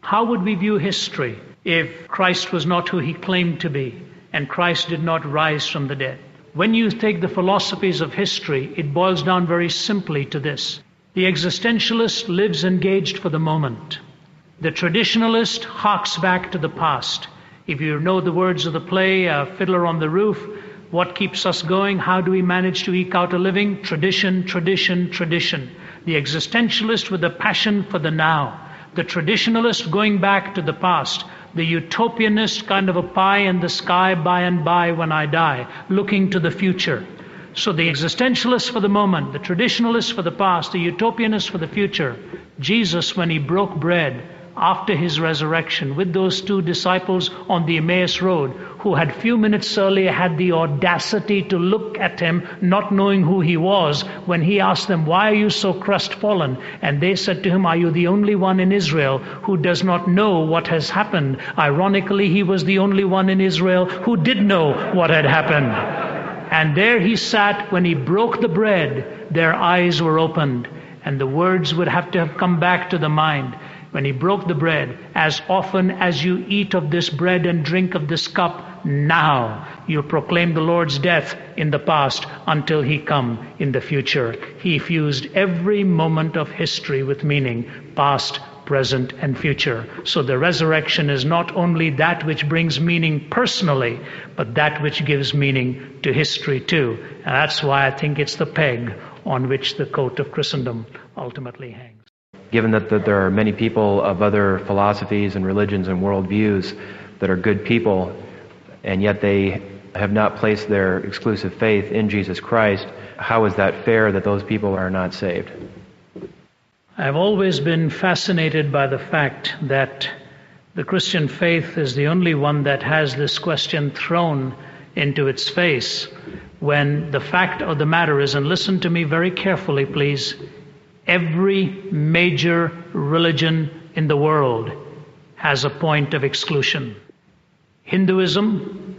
How would we view history if Christ was not who he claimed to be and Christ did not rise from the dead? When you take the philosophies of history, it boils down very simply to this. The existentialist lives engaged for the moment. The traditionalist harks back to the past. If you know the words of the play, Fiddler on the Roof, what keeps us going? How do we manage to eke out a living? Tradition, tradition, tradition. The existentialist with a passion for the now. The traditionalist going back to the past. The utopianist kind of a pie in the sky by and by when I die, looking to the future. So the existentialist for the moment, the traditionalist for the past, the utopianist for the future. Jesus, when he broke bread after his resurrection with those two disciples on the Emmaus Road, who had few minutes earlier had the audacity to look at him, not knowing who he was, when he asked them, "Why are you so crestfallen?" And they said to him, "Are you the only one in Israel who does not know what has happened?" Ironically, he was the only one in Israel who did know what had happened. And there he sat when he broke the bread, their eyes were opened, and the words would have to have come back to the mind. When he broke the bread, "As often as you eat of this bread and drink of this cup, now you proclaim the Lord's death in the past until he come in the future." He fused every moment of history with meaning, past, present, and future. So the resurrection is not only that which brings meaning personally, but that which gives meaning to history too. And that's why I think it's the peg on which the coat of Christendom ultimately hangs. Given that there are many people of other philosophies and religions and worldviews that are good people, and yet they have not placed their exclusive faith in Jesus Christ, how is that fair that those people are not saved? I've always been fascinated by the fact that the Christian faith is the only one that has this question thrown into its face, when the fact of the matter is, and listen to me very carefully please, every major religion in the world has a point of exclusion. Hinduism,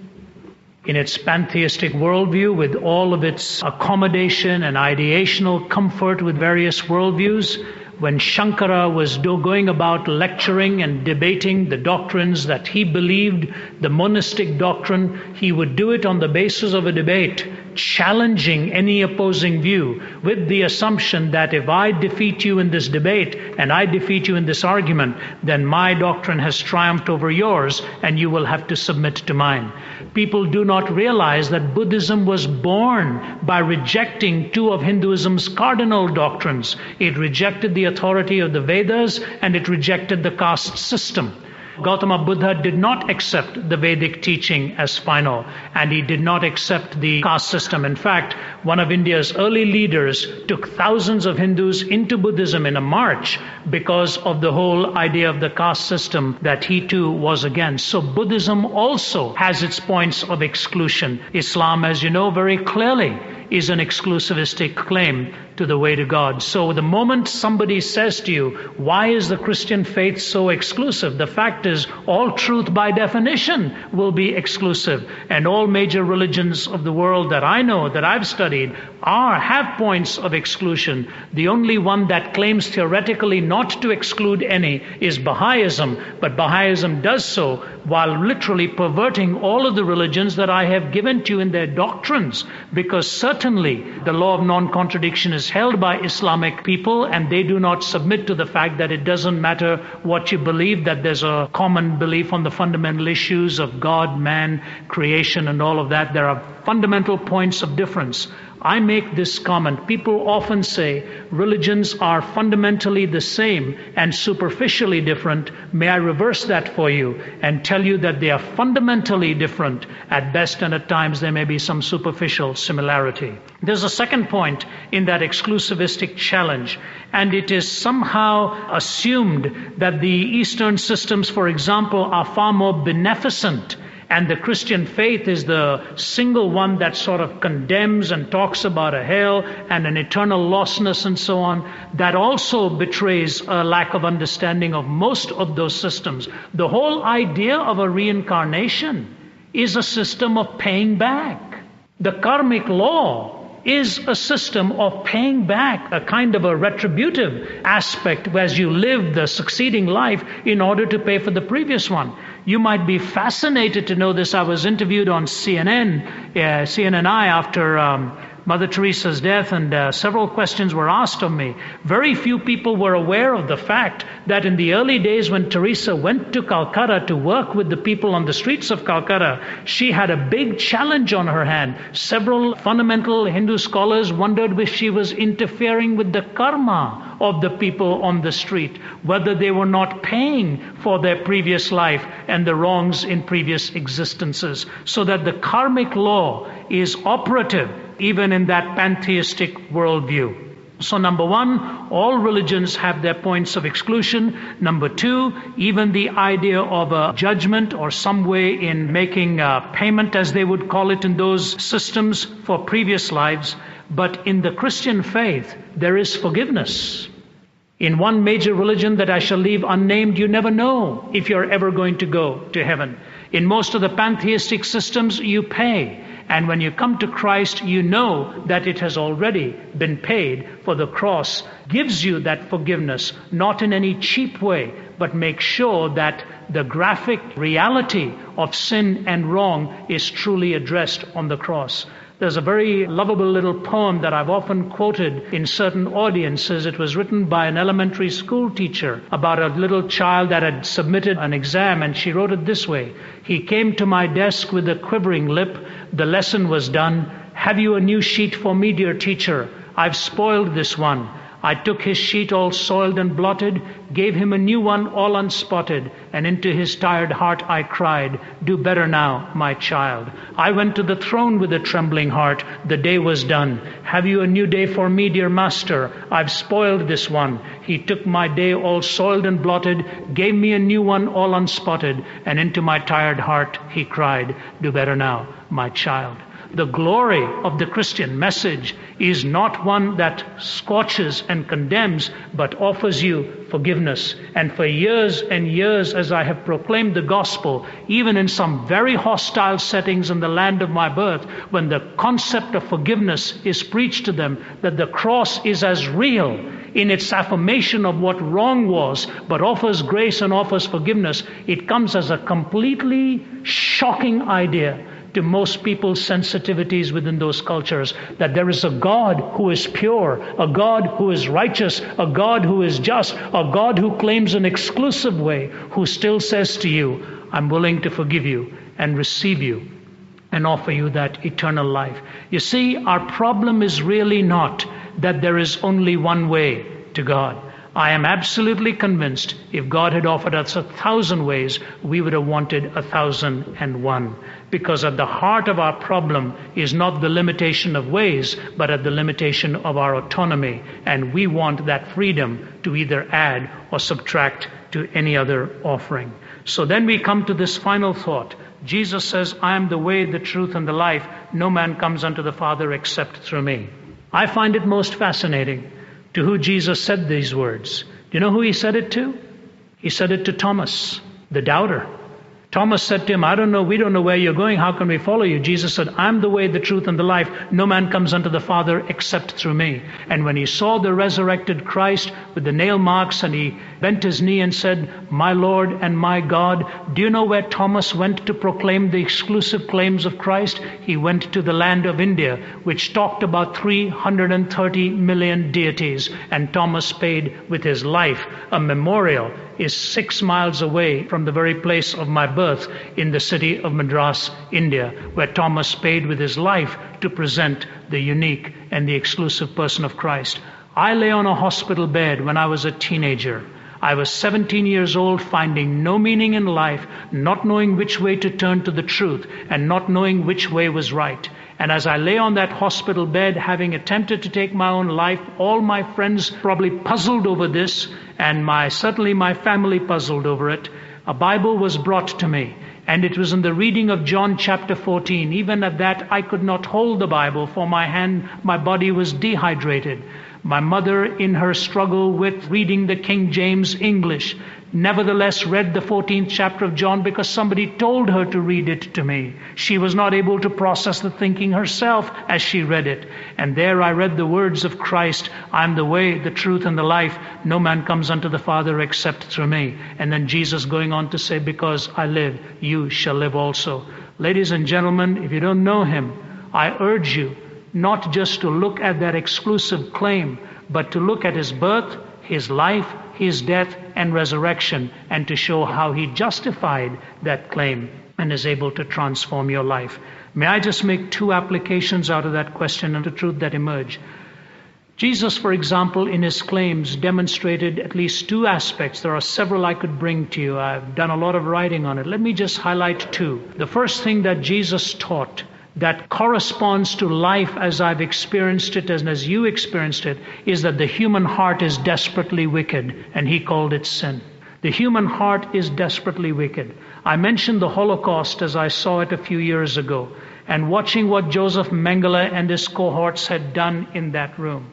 in its pantheistic worldview, with all of its accommodation and ideational comfort with various worldviews, when Shankara was going about lecturing and debating the doctrines that he believed, the monistic doctrine, he would do it on the basis of a debate, challenging any opposing view, with the assumption that if I defeat you in this debate and I defeat you in this argument, then my doctrine has triumphed over yours and you will have to submit to mine. People do not realize that Buddhism was born by rejecting two of Hinduism's cardinal doctrines. It rejected the authority of the Vedas and it rejected the caste system. Gautama Buddha did not accept the Vedic teaching as final, and he did not accept the caste system. In fact, one of India's early leaders took thousands of Hindus into Buddhism in a march because of the whole idea of the caste system that he too was against. So Buddhism also has its points of exclusion. Islam, as you know very clearly, is an exclusivistic claim to the way to God. So the moment somebody says to you, "Why is the Christian faith so exclusive?" The fact is, all truth by definition will be exclusive. And all major religions of the world that I know, that I've studied, have points of exclusion. The only one that claims theoretically not to exclude any is Baha'ism. But Baha'ism does so while literally perverting all of the religions that I have given to you in their doctrines. Because certainly the law of non-contradiction is held by Islamic people, and they do not submit to the fact that it doesn't matter what you believe, that there's a common belief on the fundamental issues of God, man, creation, and all of that. There are fundamental points of difference. I make this comment. People often say religions are fundamentally the same and superficially different. May I reverse that for you and tell you that they are fundamentally different at best, and at times there may be some superficial similarity. There's a second point in that exclusivistic challenge, and it is somehow assumed that the Eastern systems, for example, are far more beneficent, and the Christian faith is the single one that sort of condemns and talks about a hell and an eternal lostness and so on. That also betrays a lack of understanding of most of those systems. The whole idea of a reincarnation is a system of paying back. The karmic law is a system of paying back, a kind of a retributive aspect as you live the succeeding life in order to pay for the previous one. You might be fascinated to know this. I was interviewed on CNNI after Mother Teresa's death, and several questions were asked of me. Very few people were aware of the fact that in the early days when Teresa went to Calcutta to work with the people on the streets of Calcutta, she had a big challenge on her hand. Several fundamental Hindu scholars wondered if she was interfering with the karma of the people on the street, whether they were not paying for their previous life and the wrongs in previous existences, so that the karmic law is operative even in that pantheistic worldview. So number one, all religions have their points of exclusion. Number two, even the idea of a judgment or some way in making payment, as they would call it in those systems, for previous lives. But in the Christian faith, there is forgiveness. In one major religion that I shall leave unnamed, you never know if you're ever going to go to heaven. In most of the pantheistic systems, you pay. And when you come to Christ, you know that it has already been paid, for the cross gives you that forgiveness, not in any cheap way, but make sure that the graphic reality of sin and wrong is truly addressed on the cross. There's a very lovable little poem that I've often quoted in certain audiences. It was written by an elementary school teacher about a little child that had submitted an exam, and she wrote it this way: "He came to my desk with a quivering lip. The lesson was done. Have you a new sheet for me, dear teacher? I've spoiled this one. I took his sheet all soiled and blotted, gave him a new one all unspotted, and into his tired heart I cried, 'Do better now, my child.' I went to the throne with a trembling heart. The day was done. 'Have you a new day for me, dear master? I've spoiled this one.' He took my day all soiled and blotted, gave me a new one all unspotted, and into my tired heart he cried, 'Do better now, my child.'" The glory of the Christian message is not one that scorches and condemns, but offers you forgiveness. And for years and years, as I have proclaimed the gospel, even in some very hostile settings in the land of my birth, when the concept of forgiveness is preached to them, that the cross is as real in its affirmation of what wrong was, but offers grace and offers forgiveness, it comes as a completely shocking idea to most people's sensitivities within those cultures, that there is a God who is pure, a God who is righteous, a God who is just, a God who claims an exclusive way, who still says to you, "I'm willing to forgive you and receive you and offer you that eternal life." You see, our problem is really not that there is only one way to God. I am absolutely convinced if God had offered us 1,000 ways, we would have wanted 1,001. Because at the heart of our problem is not the limitation of ways, but at the limitation of our autonomy. And we want that freedom to either add or subtract to any other offering. So then we come to this final thought. Jesus says, "I am the way, the truth, and the life. No man comes unto the Father except through me." I find it most fascinating to who Jesus said these words. Do you know who he said it to? He said it to Thomas, the doubter. Thomas said to him, we don't know where you're going. How can we follow you? Jesus said, "I'm the way, the truth, and the life. No man comes unto the Father except through me." And when he saw the resurrected Christ with the nail marks, and he bent his knee and said, "My Lord and my God," do you know where Thomas went to proclaim the exclusive claims of Christ? He went to the land of India, which talked about 330 million deities, and Thomas paid with his life. A memorial is 6 miles away from the very place of my birth in the city of Madras, India, where Thomas paid with his life to present the unique and the exclusive person of Christ. I lay on a hospital bed when I was a teenager. I was 17 years old, finding no meaning in life, not knowing which way to turn to the truth, and not knowing which way was right. And as I lay on that hospital bed, having attempted to take my own life, all my friends probably puzzled over this, and certainly my family puzzled over it. A Bible was brought to me, and it was in the reading of John chapter 14. Even at that, I could not hold the Bible, for my body was dehydrated. My mother, in her struggle with reading the King James English, nevertheless read the 14th chapter of John because somebody told her to read it to me. She was not able to process the thinking herself as she read it. And there I read the words of Christ, "I am the way, the truth, and the life. No man comes unto the Father except through me." And then Jesus going on to say, "Because I live, you shall live also." Ladies and gentlemen, if you don't know him, I urge you not just to look at that exclusive claim, but to look at his birth, his life, his death, and resurrection, and to show how he justified that claim and is able to transform your life. May I just make two applications out of that question and the truth that emerge? Jesus, for example, in his claims demonstrated at least two aspects. There are several I could bring to you. I've done a lot of writing on it. Let me just highlight two. The first thing that Jesus taught that corresponds to life as I've experienced it and as you experienced it is that the human heart is desperately wicked, and he called it sin. The human heart is desperately wicked. I mentioned the Holocaust as I saw it a few years ago, and watching what Joseph Mengele and his cohorts had done in that room,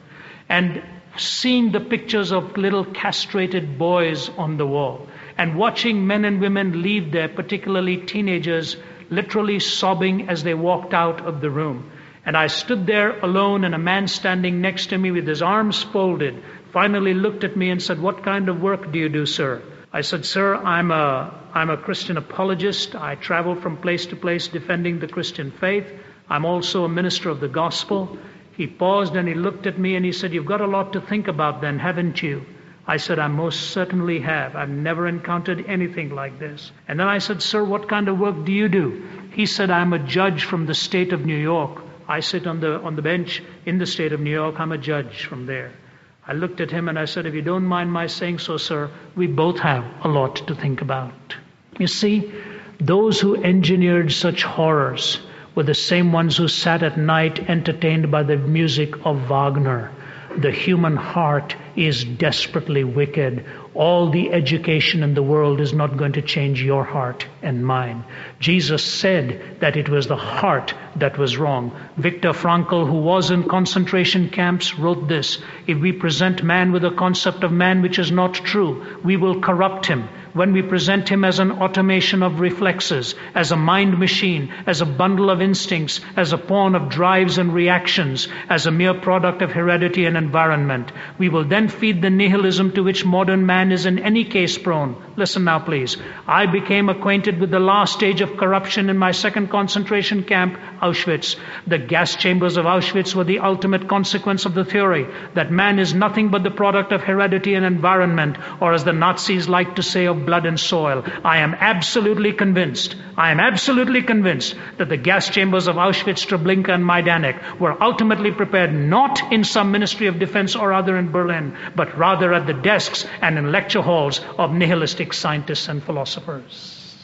and seeing the pictures of little castrated boys on the wall, and watching men and women leave there, particularly teenagers, literally sobbing as they walked out of the room. And I stood there alone, and a man standing next to me with his arms folded finally looked at me and said, "What kind of work do you do, sir?" I said, "Sir, I'm a Christian apologist. I travel from place to place defending the Christian faith. I'm also a minister of the gospel." He paused and he looked at me and he said, "You've got a lot to think about then, haven't you?" I said, "I most certainly have. I've never encountered anything like this." And then I said, "Sir, what kind of work do you do?" He said, "I'm a judge from the state of New York. I sit on the bench in the state of New York. I'm a judge from there." I looked at him and I said, "If you don't mind my saying so, sir, we both have a lot to think about." You see, those who engineered such horrors were the same ones who sat at night entertained by the music of Wagner. The human heart is desperately wicked. All the education in the world is not going to change your heart and mine. Jesus said that it was the heart that was wrong. Viktor Frankl, who was in concentration camps, wrote this: "If we present man with a concept of man which is not true, we will corrupt him. When we present him as an automation of reflexes, as a mind machine, as a bundle of instincts, as a pawn of drives and reactions, as a mere product of heredity and environment, we will then feed the nihilism to which modern man is in any case prone." Listen now, please. I became acquainted with the last stage of corruption in my second concentration camp, Auschwitz. The gas chambers of Auschwitz were the ultimate consequence of the theory that man is nothing but the product of heredity and environment, or as the Nazis like to say, of blood and soil. I am absolutely convinced that the gas chambers of Auschwitz, Treblinka, and Majdanek were ultimately prepared not in some Ministry of Defense or other in Berlin, but rather at the desks and in lecture halls of nihilistic scientists and philosophers.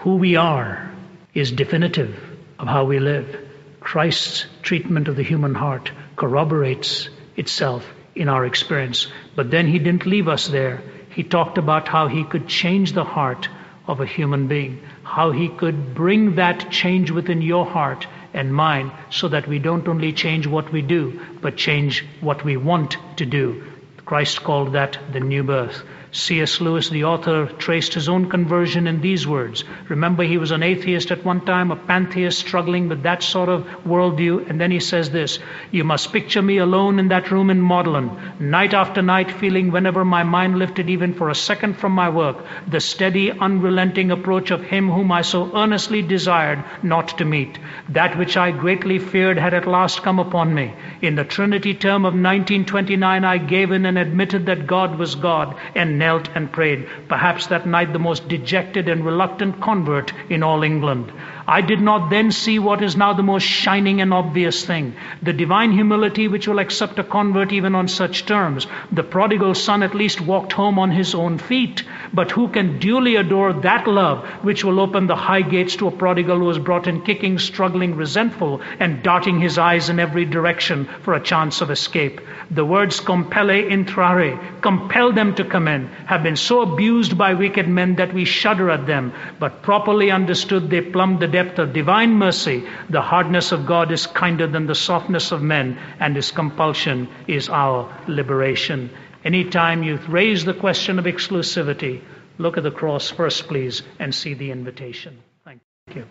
Who we are is definitive of how we live. Christ's treatment of the human heart corroborates itself in our experience. But then he didn't leave us there. He talked about how he could change the heart of a human being, how he could bring that change within your heart and mine so that we don't only change what we do, but change what we want to do. Christ called that the new birth. C.S. Lewis, the author, traced his own conversion in these words. Remember, he was an atheist at one time, a pantheist struggling with that sort of worldview. And then he says this: "You must picture me alone in that room in Magdalen, night after night, feeling whenever my mind lifted even for a second from my work, the steady, unrelenting approach of him whom I so earnestly desired not to meet. That which I greatly feared had at last come upon me. In the Trinity term of 1929, I gave in and admitted that God was God, and knelt and prayed, perhaps that night the most dejected and reluctant convert in all England. I did not then see what is now the most shining and obvious thing, the divine humility which will accept a convert even on such terms. The prodigal son at least walked home on his own feet, but who can duly adore that love which will open the high gates to a prodigal who was brought in kicking, struggling, resentful, and darting his eyes in every direction for a chance of escape? The words compelle intrare, compel them to come in, have been so abused by wicked men that we shudder at them, but properly understood they plumb the depth of divine mercy. The hardness of God is kinder than the softness of men, and his compulsion is our liberation. Anytime you raise the question of exclusivity, look at the cross first, please, and see the invitation. Thank you.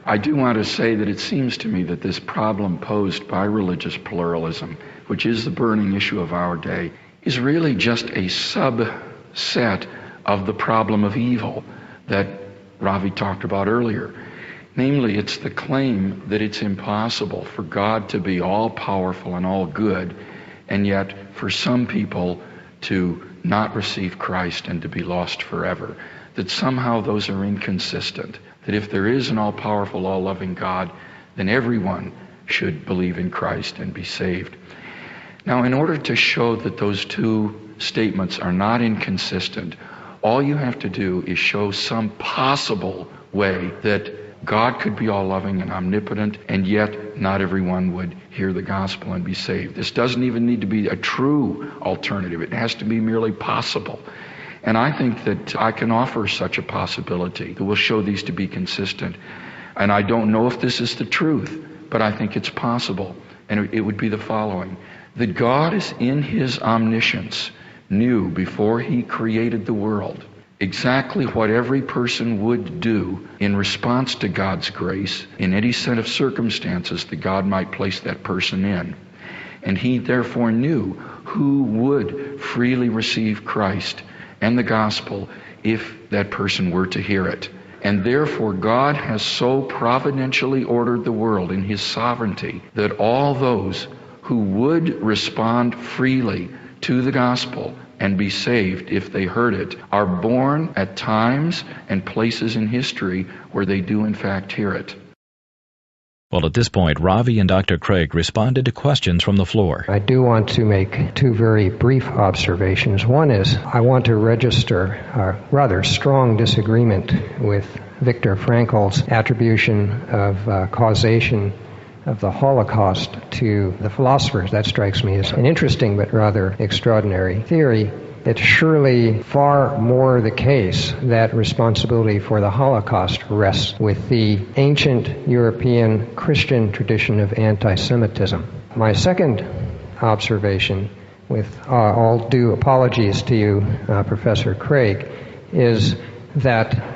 I do want to say that it seems to me that this problem posed by religious pluralism, which is the burning issue of our day, is really just a subset of the problem of evil that Ravi talked about earlier. Namely, it's the claim that it's impossible for God to be all-powerful and all-good, and yet for some people to not receive Christ and to be lost forever. That somehow those are inconsistent. That if there is an all-powerful, all-loving God, then everyone should believe in Christ and be saved. Now, in order to show that those two statements are not inconsistent, all you have to do is show some possible way that God could be all-loving and omnipotent, and yet not everyone would hear the gospel and be saved. This doesn't even need to be a true alternative. It has to be merely possible. And I think that I can offer such a possibility that will show these to be consistent. And I don't know if this is the truth, but I think it's possible. And it would be the following: that God is in His omniscience knew before He created the world exactly what every person would do in response to God's grace in any set of circumstances that God might place that person in. And He therefore knew who would freely receive Christ and the gospel if that person were to hear it. And therefore God has so providentially ordered the world in His sovereignty that all those who would respond freely to the gospel and be saved if they heard it are born at times and places in history where they do in fact hear it. Well, at this point, Ravi and Dr. Craig responded to questions from the floor. I do want to make two very brief observations. One is I want to register a rather strong disagreement with Viktor Frankl's attribution of causation of the Holocaust to the philosophers. That strikes me as an interesting but rather extraordinary theory. It's surely far more the case that responsibility for the Holocaust rests with the ancient European Christian tradition of anti-Semitism. My second observation, with all due apologies to you, Professor Craig, is that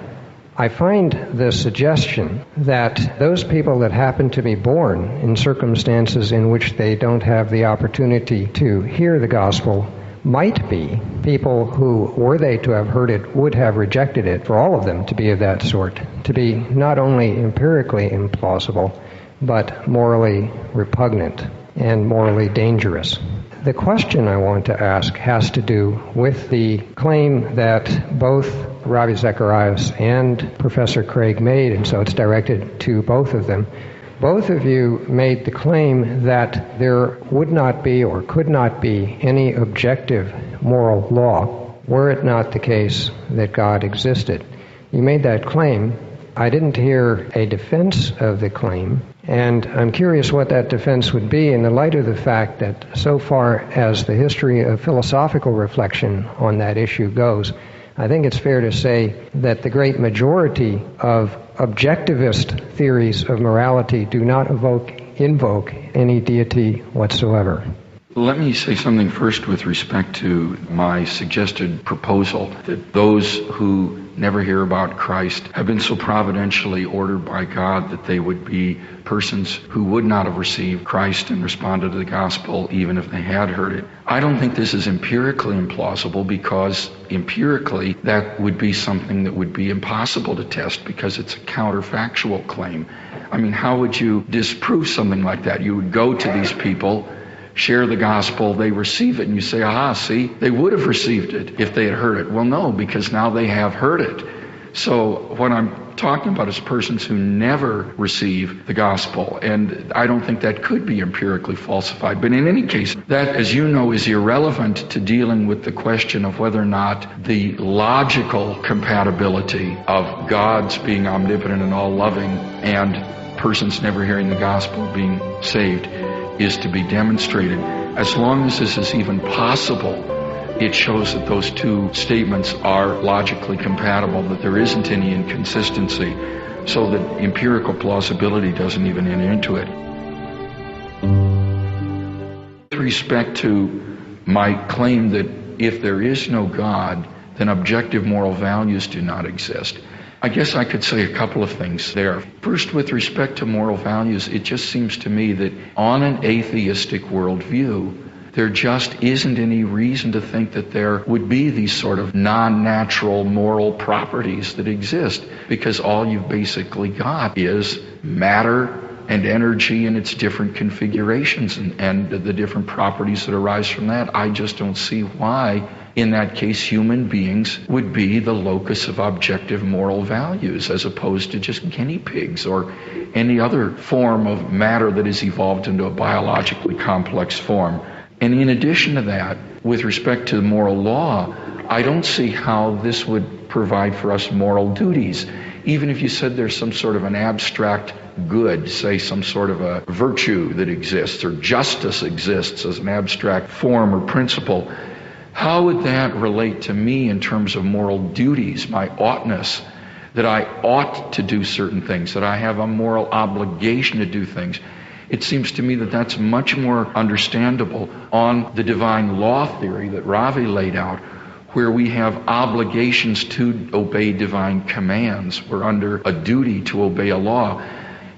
I find the suggestion that those people that happen to be born in circumstances in which they don't have the opportunity to hear the gospel might be people who, were they to have heard it, would have rejected it. For all of them to be of that sort, to be not only empirically implausible, but morally repugnant and morally dangerous. The question I want to ask has to do with the claim that both Ravi Zacharias and Professor Craig made, and so it's directed to both of them. Both of you made the claim that there would not be or could not be any objective moral law were it not the case that God existed. You made that claim. I didn't hear a defense of the claim, and I'm curious what that defense would be in the light of the fact that so far as the history of philosophical reflection on that issue goes, I think it's fair to say that the great majority of objectivist theories of morality do not invoke any deity whatsoever. Let me say something first with respect to my suggested proposal that those who never hear about Christ have been so providentially ordered by God that they would be persons who would not have received Christ and responded to the gospel even if they had heard it. I don't think this is empirically implausible, because empirically that would be something that would be impossible to test because it's a counterfactual claim. I mean, how would you disprove something like that? You would go to these people, share the gospel, they receive it, and you say, aha, see, they would have received it if they had heard it. Well, no, because now they have heard it. So what I'm talking about is persons who never receive the gospel, and I don't think that could be empirically falsified. But in any case, that, as you know, is irrelevant to dealing with the question of whether or not the logical compatibility of God's being omnipotent and all-loving and persons never hearing the gospel being saved is to be demonstrated. As long as this is even possible, it shows that those two statements are logically compatible, that there isn't any inconsistency, so that empirical plausibility doesn't even enter into it. With respect to my claim that if there is no God, then objective moral values do not exist, I guess I could say a couple of things there. First, with respect to moral values, it just seems to me that on an atheistic worldview, there just isn't any reason to think that there would be these sort of non-natural moral properties that exist, because all you've basically got is matter and energy in its different configurations and the different properties that arise from that. I just don't see why, in that case, human beings would be the locus of objective moral values as opposed to just guinea pigs or any other form of matter that has evolved into a biologically complex form. And in addition to that, with respect to moral law, I don't see how this would provide for us moral duties. Even if you said there's some sort of an abstract good, say some sort of a virtue that exists, or justice exists as an abstract form or principle, how would that relate to me in terms of moral duties, my oughtness, that I ought to do certain things, that I have a moral obligation to do things? It seems to me that that's much more understandable on the divine law theory that Ravi laid out, where we have obligations to obey divine commands. We're under a duty to obey a law.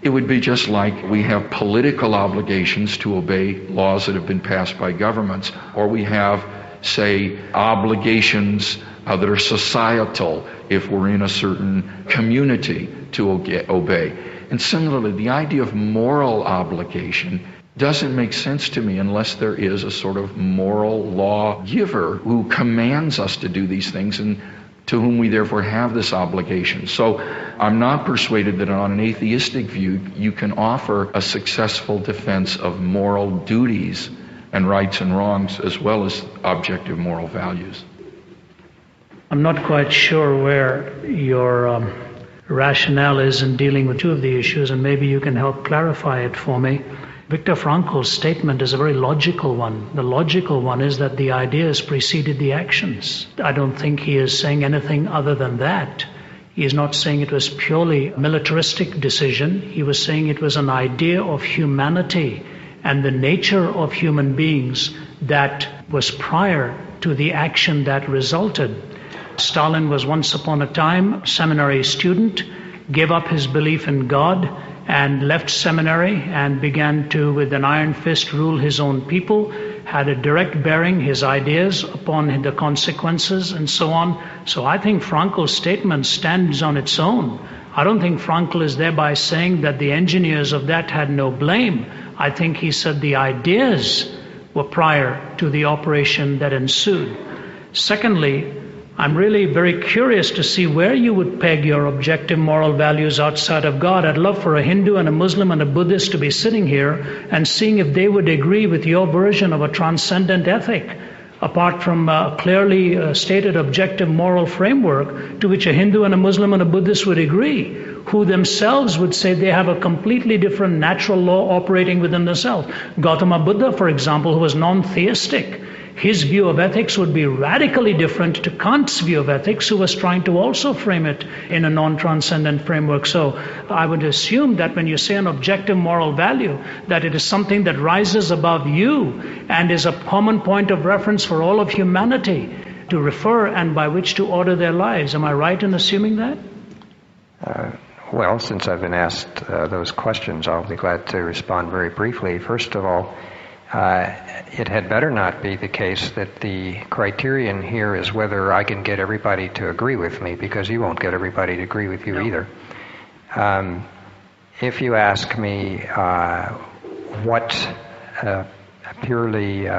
It would be just like we have political obligations to obey laws that have been passed by governments, or we have, say, obligations that are societal if we're in a certain community to obey. And similarly, the idea of moral obligation doesn't make sense to me unless there is a sort of moral law giver who commands us to do these things and to whom we therefore have this obligation. So I'm not persuaded that on an atheistic view you can offer a successful defense of moral duties and rights and wrongs as well as objective moral values. I'm not quite sure where your rationale is in dealing with two of the issues, and maybe you can help clarify it for me. Viktor Frankl's statement is a very logical one. The logical one is that the ideas preceded the actions. I don't think he is saying anything other than that. He is not saying it was purely a militaristic decision. He was saying it was an idea of humanity and the nature of human beings that was prior to the action that resulted. Stalin was once upon a time a seminary student, gave up his belief in God, and left seminary and began to, with an iron fist, rule his own people, had a direct bearing, his ideas, upon the consequences and so on. So I think Frankl's statement stands on its own. I don't think Frankl is thereby saying that the engineers of that had no blame. I think he said the ideas were prior to the operation that ensued. Secondly, I'm really very curious to see where you would peg your objective moral values outside of God. I'd love for a Hindu and a Muslim and a Buddhist to be sitting here and seeing if they would agree with your version of a transcendent ethic, apart from a clearly stated objective moral framework to which a Hindu and a Muslim and a Buddhist would agree, who themselves would say they have a completely different natural law operating within themselves. Gautama Buddha, for example, who was non-theistic, his view of ethics would be radically different to Kant's view of ethics, who was trying to also frame it in a non-transcendent framework. So I would assume that when you say an objective moral value, that it is something that rises above you and is a common point of reference for all of humanity to refer and by which to order their lives. Am I right in assuming that? Well, since I've been asked those questions, I'll be glad to respond very briefly. First of all, it had better not be the case that the criterion here is whether I can get everybody to agree with me, because you won't get everybody to agree with you either. If you ask me what purely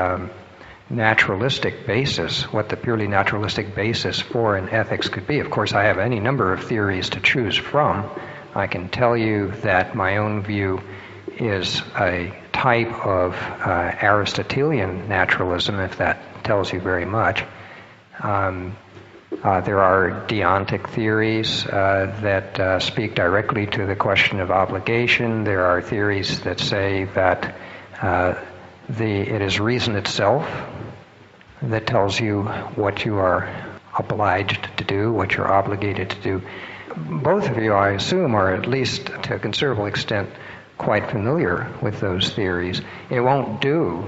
naturalistic basis, what the purely naturalistic basis for an ethics could be, of course I have any number of theories to choose from. I can tell you that my own view is a type of Aristotelian naturalism, if that tells you very much. There are deontic theories that speak directly to the question of obligation. There are theories that say that it is reason itself that tells you what you are obliged to do, what you're obligated to do. Both of you, I assume, are at least to a considerable extent quite familiar with those theories. It won't do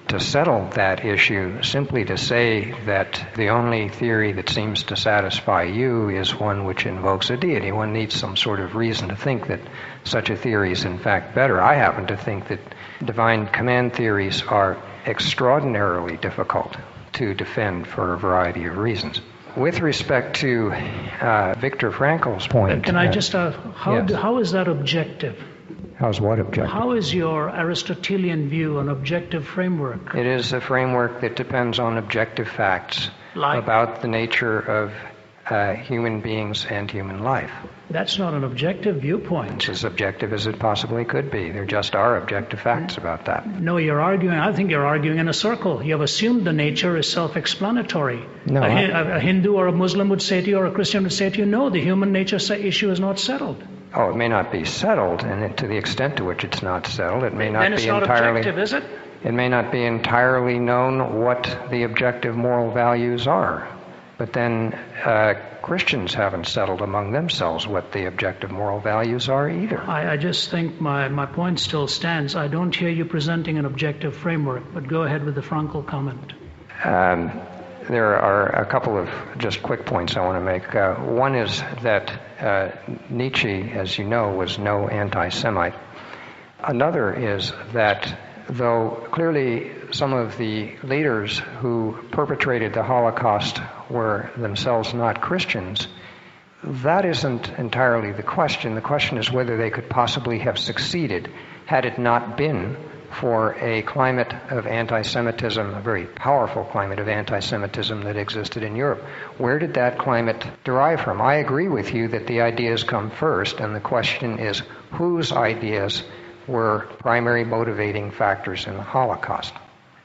to settle that issue simply to say that the only theory that seems to satisfy you is one which invokes a deity. One needs some sort of reason to think that such a theory is in fact better. I happen to think that divine command theories are extraordinarily difficult to defend for a variety of reasons. With respect to Viktor Frankl's point... Can I just ask, how is that objective? How's what objective? How is your Aristotelian view an objective framework? It is a framework that depends on objective facts about the nature of human beings and human life. That's not an objective viewpoint. It's as objective as it possibly could be. There just are objective facts about that. No, I think you're arguing in a circle. You have assumed the nature is self-explanatory. No, a Hindu or a Muslim would say to you, or a Christian would say to you, no, the human nature issue is not settled. Oh, it may not be settled, and to the extent to which it's not settled, it may not then be it's not entirely... objective, is it? It may not be entirely known what the objective moral values are. But then Christians haven't settled among themselves what the objective moral values are either. I just think my point still stands. I don't hear you presenting an objective framework, but go ahead with the Frankel comment. There are a couple of just quick points I want to make. One is that Nietzsche, as you know, was no anti-Semite. Another is that though clearly some of the leaders who perpetrated the Holocaust were themselves not Christians, that isn't entirely the question. The question is whether they could possibly have succeeded had it not been for a climate of anti-Semitism, a very powerful climate of anti-Semitism that existed in Europe. Where did that climate derive from? I agree with you that the ideas come first, and the question is whose ideas were primary motivating factors in the Holocaust.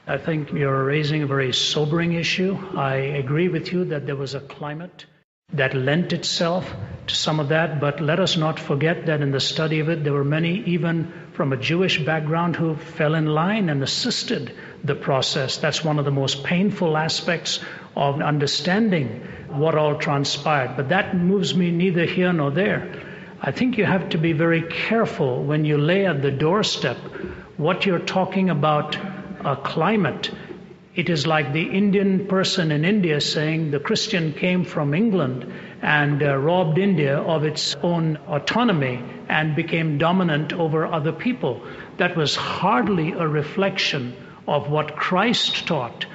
I think you're raising a very sobering issue. I agree with you that there was a climate that lent itself to some of that, but let us not forget that in the study of it, there were many, even from a Jewish background, who fell in line and assisted the process. That's one of the most painful aspects of understanding what all transpired. But that moves me neither here nor there. I think you have to be very careful when you lay at the doorstep what you're talking about a climate. It is like the Indian person in India saying the Christian came from England and robbed India of its own autonomy and became dominant over other people. That was hardly a reflection of what Christ taught.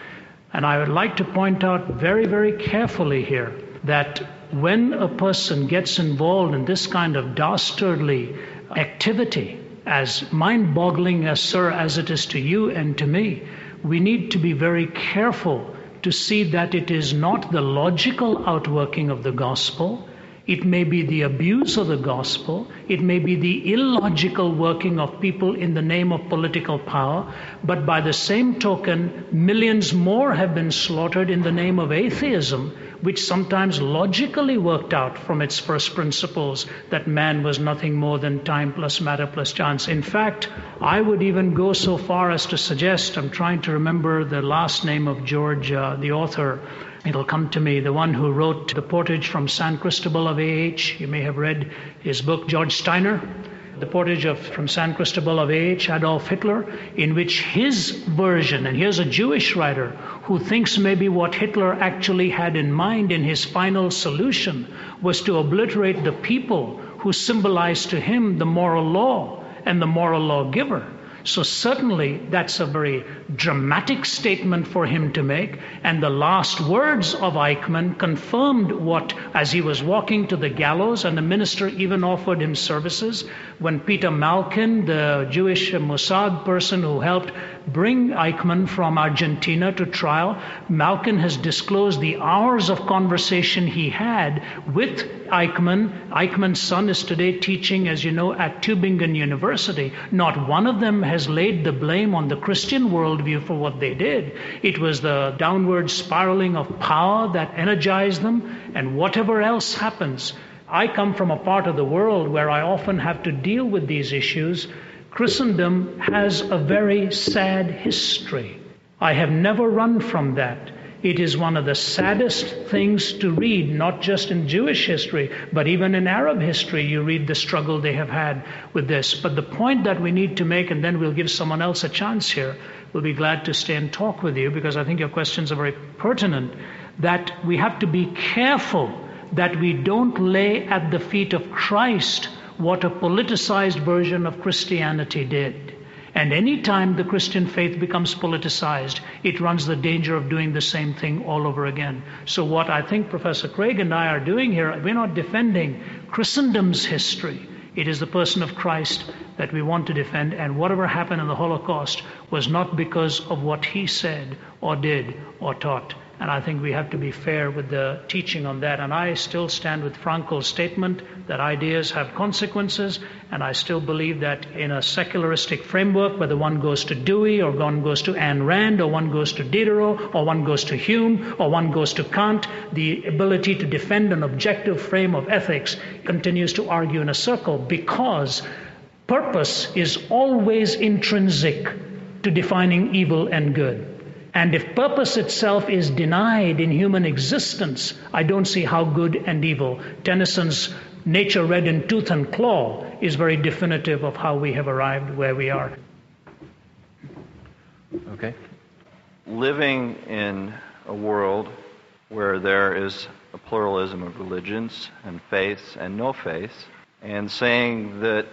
And I would like to point out very, very carefully here that when a person gets involved in this kind of dastardly activity, as mind-boggling as it is to you and to me, we need to be very careful to see that it is not the logical outworking of the gospel. It may be the abuse of the gospel. It may be the illogical working of people in the name of political power. But by the same token, millions more have been slaughtered in the name of atheism, which sometimes logically worked out from its first principles that man was nothing more than time plus matter plus chance. In fact, I would even go so far as to suggest, I'm trying to remember the last name of George, the author, it'll come to me, the one who wrote The Portage from San Cristobal of A.H. You may have read his book, George Steiner, The Portage from San Cristobal of A.H., Adolf Hitler, in which his version, and here's a Jewish writer who thinks maybe what Hitler actually had in mind in his final solution was to obliterate the people who symbolized to him the moral law and the moral lawgiver. So certainly that's a very dramatic statement for him to make. And the last words of Eichmann confirmed what, as he was walking to the gallows, and the minister even offered him services, when Peter Malkin, the Jewish Mossad person who helped bring Eichmann from Argentina to trial, Malkin has disclosed the hours of conversation he had with Eichmann. Eichmann's son is today teaching, as you know, at Tübingen University. Not one of them has laid the blame on the Christian worldview for what they did. It was the downward spiraling of power that energized them, and whatever else happens. I come from a part of the world where I often have to deal with these issues. Christendom has a very sad history. I have never run from that. It is one of the saddest things to read, not just in Jewish history, but even in Arab history. You read the struggle they have had with this. But the point that we need to make, and then we'll give someone else a chance here, we'll be glad to stay and talk with you because I think your questions are very pertinent, that we have to be careful that we don't lay at the feet of Christ what a politicized version of Christianity did. And any time the Christian faith becomes politicized, it runs the danger of doing the same thing all over again. So what I think Professor Craig and I are doing here, we're not defending Christendom's history. It is the person of Christ that we want to defend, and whatever happened in the Holocaust was not because of what he said or did or taught. And I think we have to be fair with the teaching on that. And I still stand with Frankel's statement that ideas have consequences, and I still believe that in a secularistic framework, whether one goes to Dewey or one goes to Ayn Rand or one goes to Diderot or one goes to Hume or one goes to Kant, the ability to defend an objective frame of ethics continues to argue in a circle, because purpose is always intrinsic to defining evil and good. And if purpose itself is denied in human existence, I don't see how good and evil. Tennyson's Nature Read in Tooth and Claw is very definitive of how we have arrived where we are. Okay. Living in a world where there is a pluralism of religions and faiths and no faiths, and saying that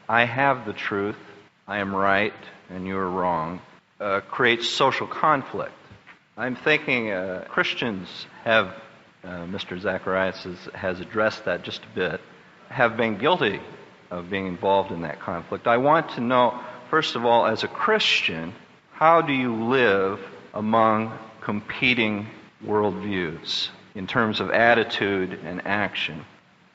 I have the truth, I am right, and you are wrong, creates social conflict. I'm thinking Christians have, Mr. Zacharias has addressed that just a bit, have been guilty of being involved in that conflict. I want to know, first of all, as a Christian, how do you live among competing worldviews in terms of attitude and action?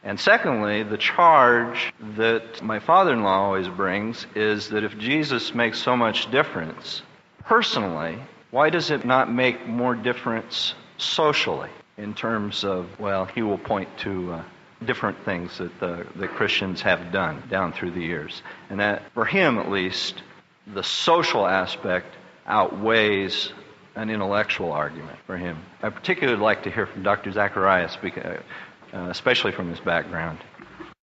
And secondly, the charge that my father-in-law always brings is that if Jesus makes so much difference personally, why does it not make more difference socially in terms of, well, he will point to different things that the Christians have done down through the years. And that, for him at least, the social aspect outweighs an intellectual argument for him. I particularly would like to hear from Dr. Zacharias, especially from his background.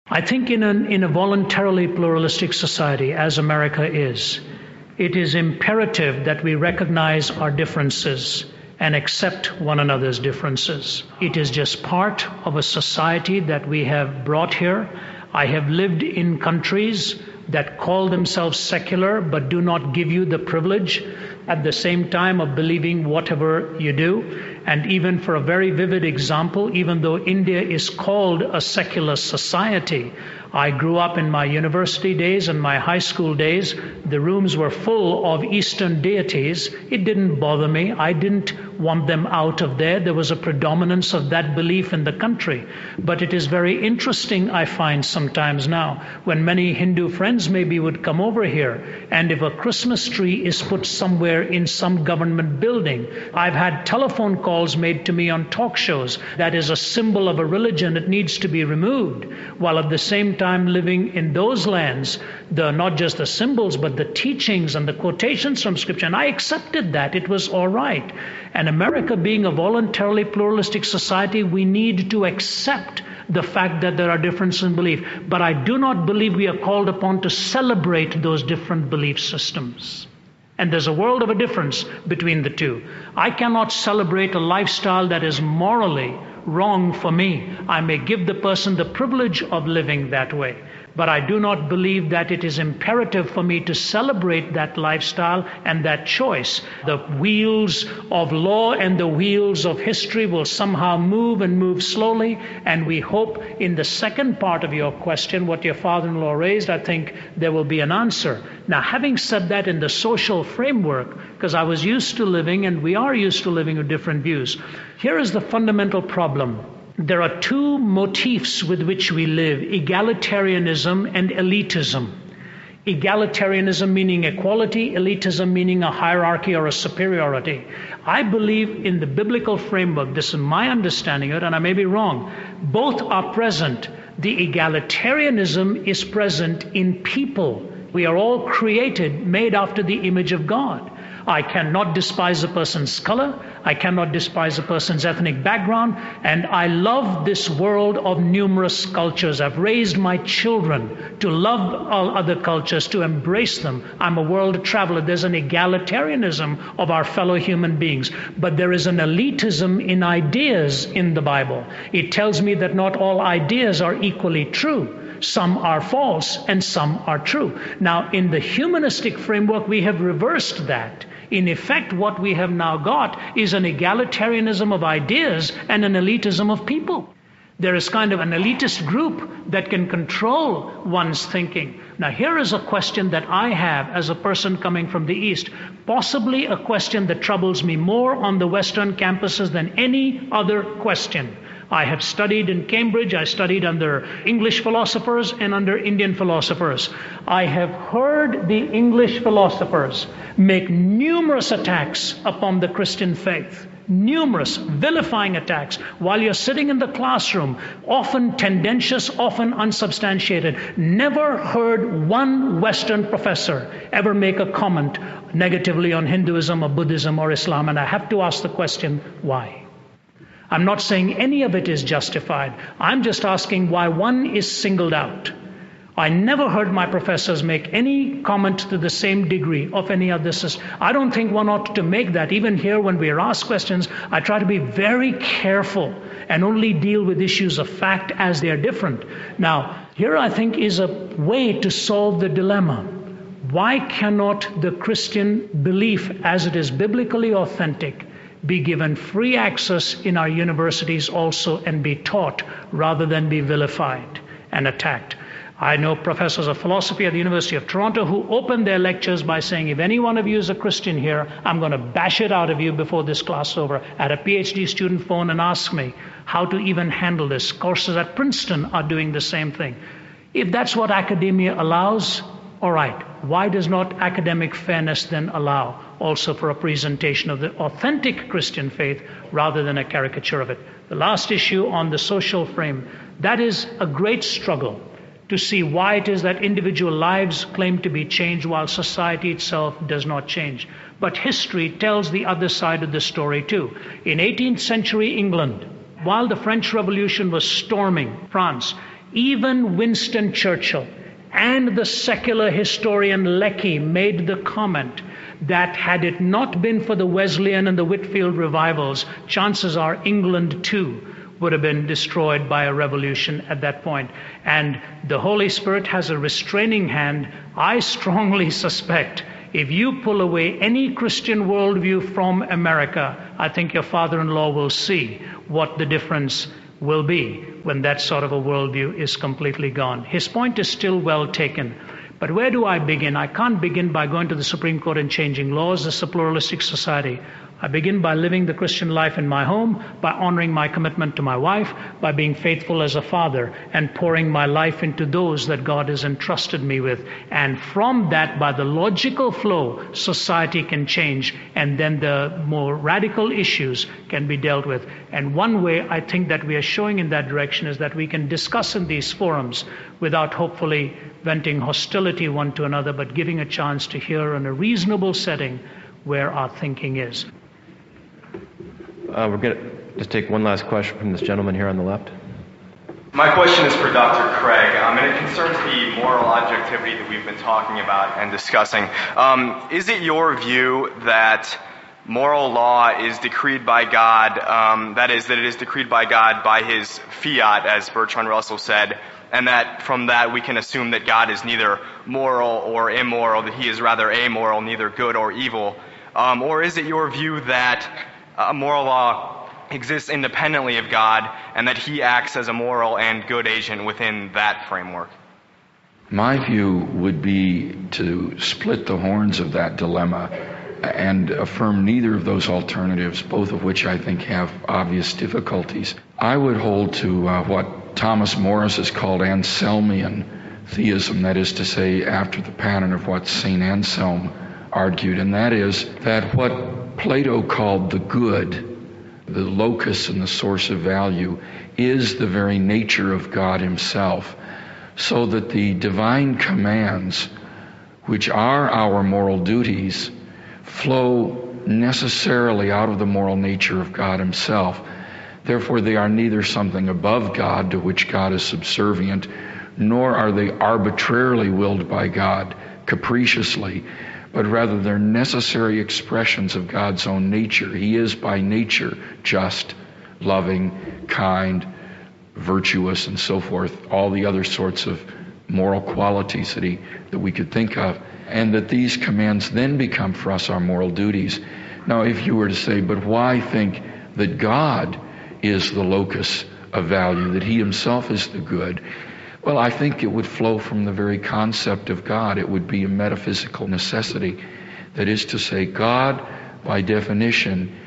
I think in a voluntarily pluralistic society, as America is, it is imperative that we recognize our differences and accept one another's differences. It is just part of a society that we have brought here. I have lived in countries that call themselves secular but do not give you the privilege at the same time of believing whatever you do. And even for a very vivid example, even though India is called a secular society, I grew up in my university days and my high school days. The rooms were full of Eastern deities. It didn't bother me. I didn't want them out of there. There was a predominance of that belief in the country. But it is very interesting, I find sometimes now, when many Hindu friends maybe would come over here, and if a Christmas tree is put somewhere in some government building, I've had telephone calls made to me on talk shows that is a symbol of a religion that needs to be removed, while at the same time living in those lands, not just the symbols but the teachings and the quotations from Scripture. And I accepted that. It was all right. And America being a voluntarily pluralistic society, we need to accept the fact that there are differences in belief. But I do not believe we are called upon to celebrate those different belief systems. And there's a world of a difference between the two. I cannot celebrate a lifestyle that is morally wrong for me. I may give the person the privilege of living that way, but I do not believe that it is imperative for me to celebrate that lifestyle and that choice. The wheels of law and the wheels of history will somehow move and move slowly, and we hope in the second part of your question, what your father-in-law raised, I think there will be an answer. Now, having said that, in the social framework, because I was used to living and we are used to living with different views, here is the fundamental problem. There are two motifs with which we live: egalitarianism and elitism. Egalitarianism meaning equality, elitism meaning a hierarchy or a superiority. I believe in the biblical framework, this is my understanding of it, and I may be wrong, both are present. The egalitarianism is present in people. We are all created, made after the image of God. I cannot despise a person's color. I cannot despise a person's ethnic background. And I love this world of numerous cultures. I've raised my children to love all other cultures, to embrace them. I'm a world traveler. There's an egalitarianism of our fellow human beings. But there is an elitism in ideas in the Bible. It tells me that not all ideas are equally true. some are false, and some are true. Now, in the humanistic framework, we have reversed that. In effect, what we have now got is an egalitarianism of ideas and an elitism of people. There is kind of an elitist group that can control one's thinking. Now, here is a question that I have as a person coming from the East, possibly a question that troubles me more on the Western campuses than any other question. I have studied in Cambridge, I studied under English philosophers and under Indian philosophers. I have heard the English philosophers make numerous attacks upon the Christian faith. Numerous vilifying attacks while you're sitting in the classroom, often tendentious, often unsubstantiated. Never heard one Western professor ever make a comment negatively on Hinduism or Buddhism or Islam, and I have to ask the question, why? I'm not saying any of it is justified. I'm just asking why one is singled out. I never heard my professors make any comment to the same degree of any of this. I don't think one ought to make that. Even here when we are asked questions, I try to be very careful and only deal with issues of fact as they are different. Now, here I think is a way to solve the dilemma. Why cannot the Christian belief as it is biblically authentic be given free access in our universities also and be taught rather than be vilified and attacked? I know professors of philosophy at the University of Toronto who open their lectures by saying, if any one of you is a Christian here, I'm going to bash it out of you before this class is over. I had a PhD student phone and ask me how to even handle this. Courses at Princeton are doing the same thing. If that's what academia allows, all right. Why does not academic fairness then allow also for a presentation of the authentic Christian faith rather than a caricature of it? The last issue on the social frame, that is a great struggle to see why it is that individual lives claim to be changed while society itself does not change. But history tells the other side of the story too. In 18th century England, while the French Revolution was storming France, even Winston Churchill and the secular historian Lecky made the comment that had it not been for the Wesleyan and the Whitfield revivals, chances are England too would have been destroyed by a revolution at that point. And the Holy Spirit has a restraining hand. I strongly suspect if you pull away any Christian worldview from America, I think your father-in-law will see what the difference will be when that sort of a worldview is completely gone. His point is still well taken. But where do I begin? I can't begin by going to the Supreme Court and changing laws. It's a pluralistic society. I begin by living the Christian life in my home, by honoring my commitment to my wife, by being faithful as a father, and pouring my life into those that God has entrusted me with. And from that, by the logical flow, society can change, and then the more radical issues can be dealt with. And one way I think that we are showing in that direction is that we can discuss in these forums without hopefully venting hostility one to another, but giving a chance to hear in a reasonable setting where our thinking is. We're going to just take one last question from this gentleman here on the left. My question is for Dr. Craig, and it concerns the moral objectivity that we've been talking about and discussing. Is it your view that moral law is decreed by God, that is, that it is decreed by God by his fiat, as Bertrand Russell said, and that from that we can assume that God is neither moral or immoral, that he is rather amoral, neither good or evil? Or is it your view that moral law exists independently of God and that he acts as a moral and good agent within that framework? My view would be to split the horns of that dilemma and affirm neither of those alternatives, both of which I think have obvious difficulties. I would hold to what Thomas Morris has called Anselmian theism, that is to say, after the pattern of what St. Anselm argued, and that is that what Plato called the good, the locus and the source of value, is the very nature of God himself, so that the divine commands, which are our moral duties, flow necessarily out of the moral nature of God himself. Therefore, they are neither something above God to which God is subservient, nor are they arbitrarily willed by God, capriciously, but rather they're necessary expressions of God's own nature. He is by nature just, loving, kind, virtuous and so forth, all the other sorts of moral qualities that we could think of, and that these commands then become for us our moral duties. Now, if you were to say, but why think that God is the locus of value, that He Himself is the good? Well, I think it would flow from the very concept of God. It would be a metaphysical necessity. That is to say, God, by definition,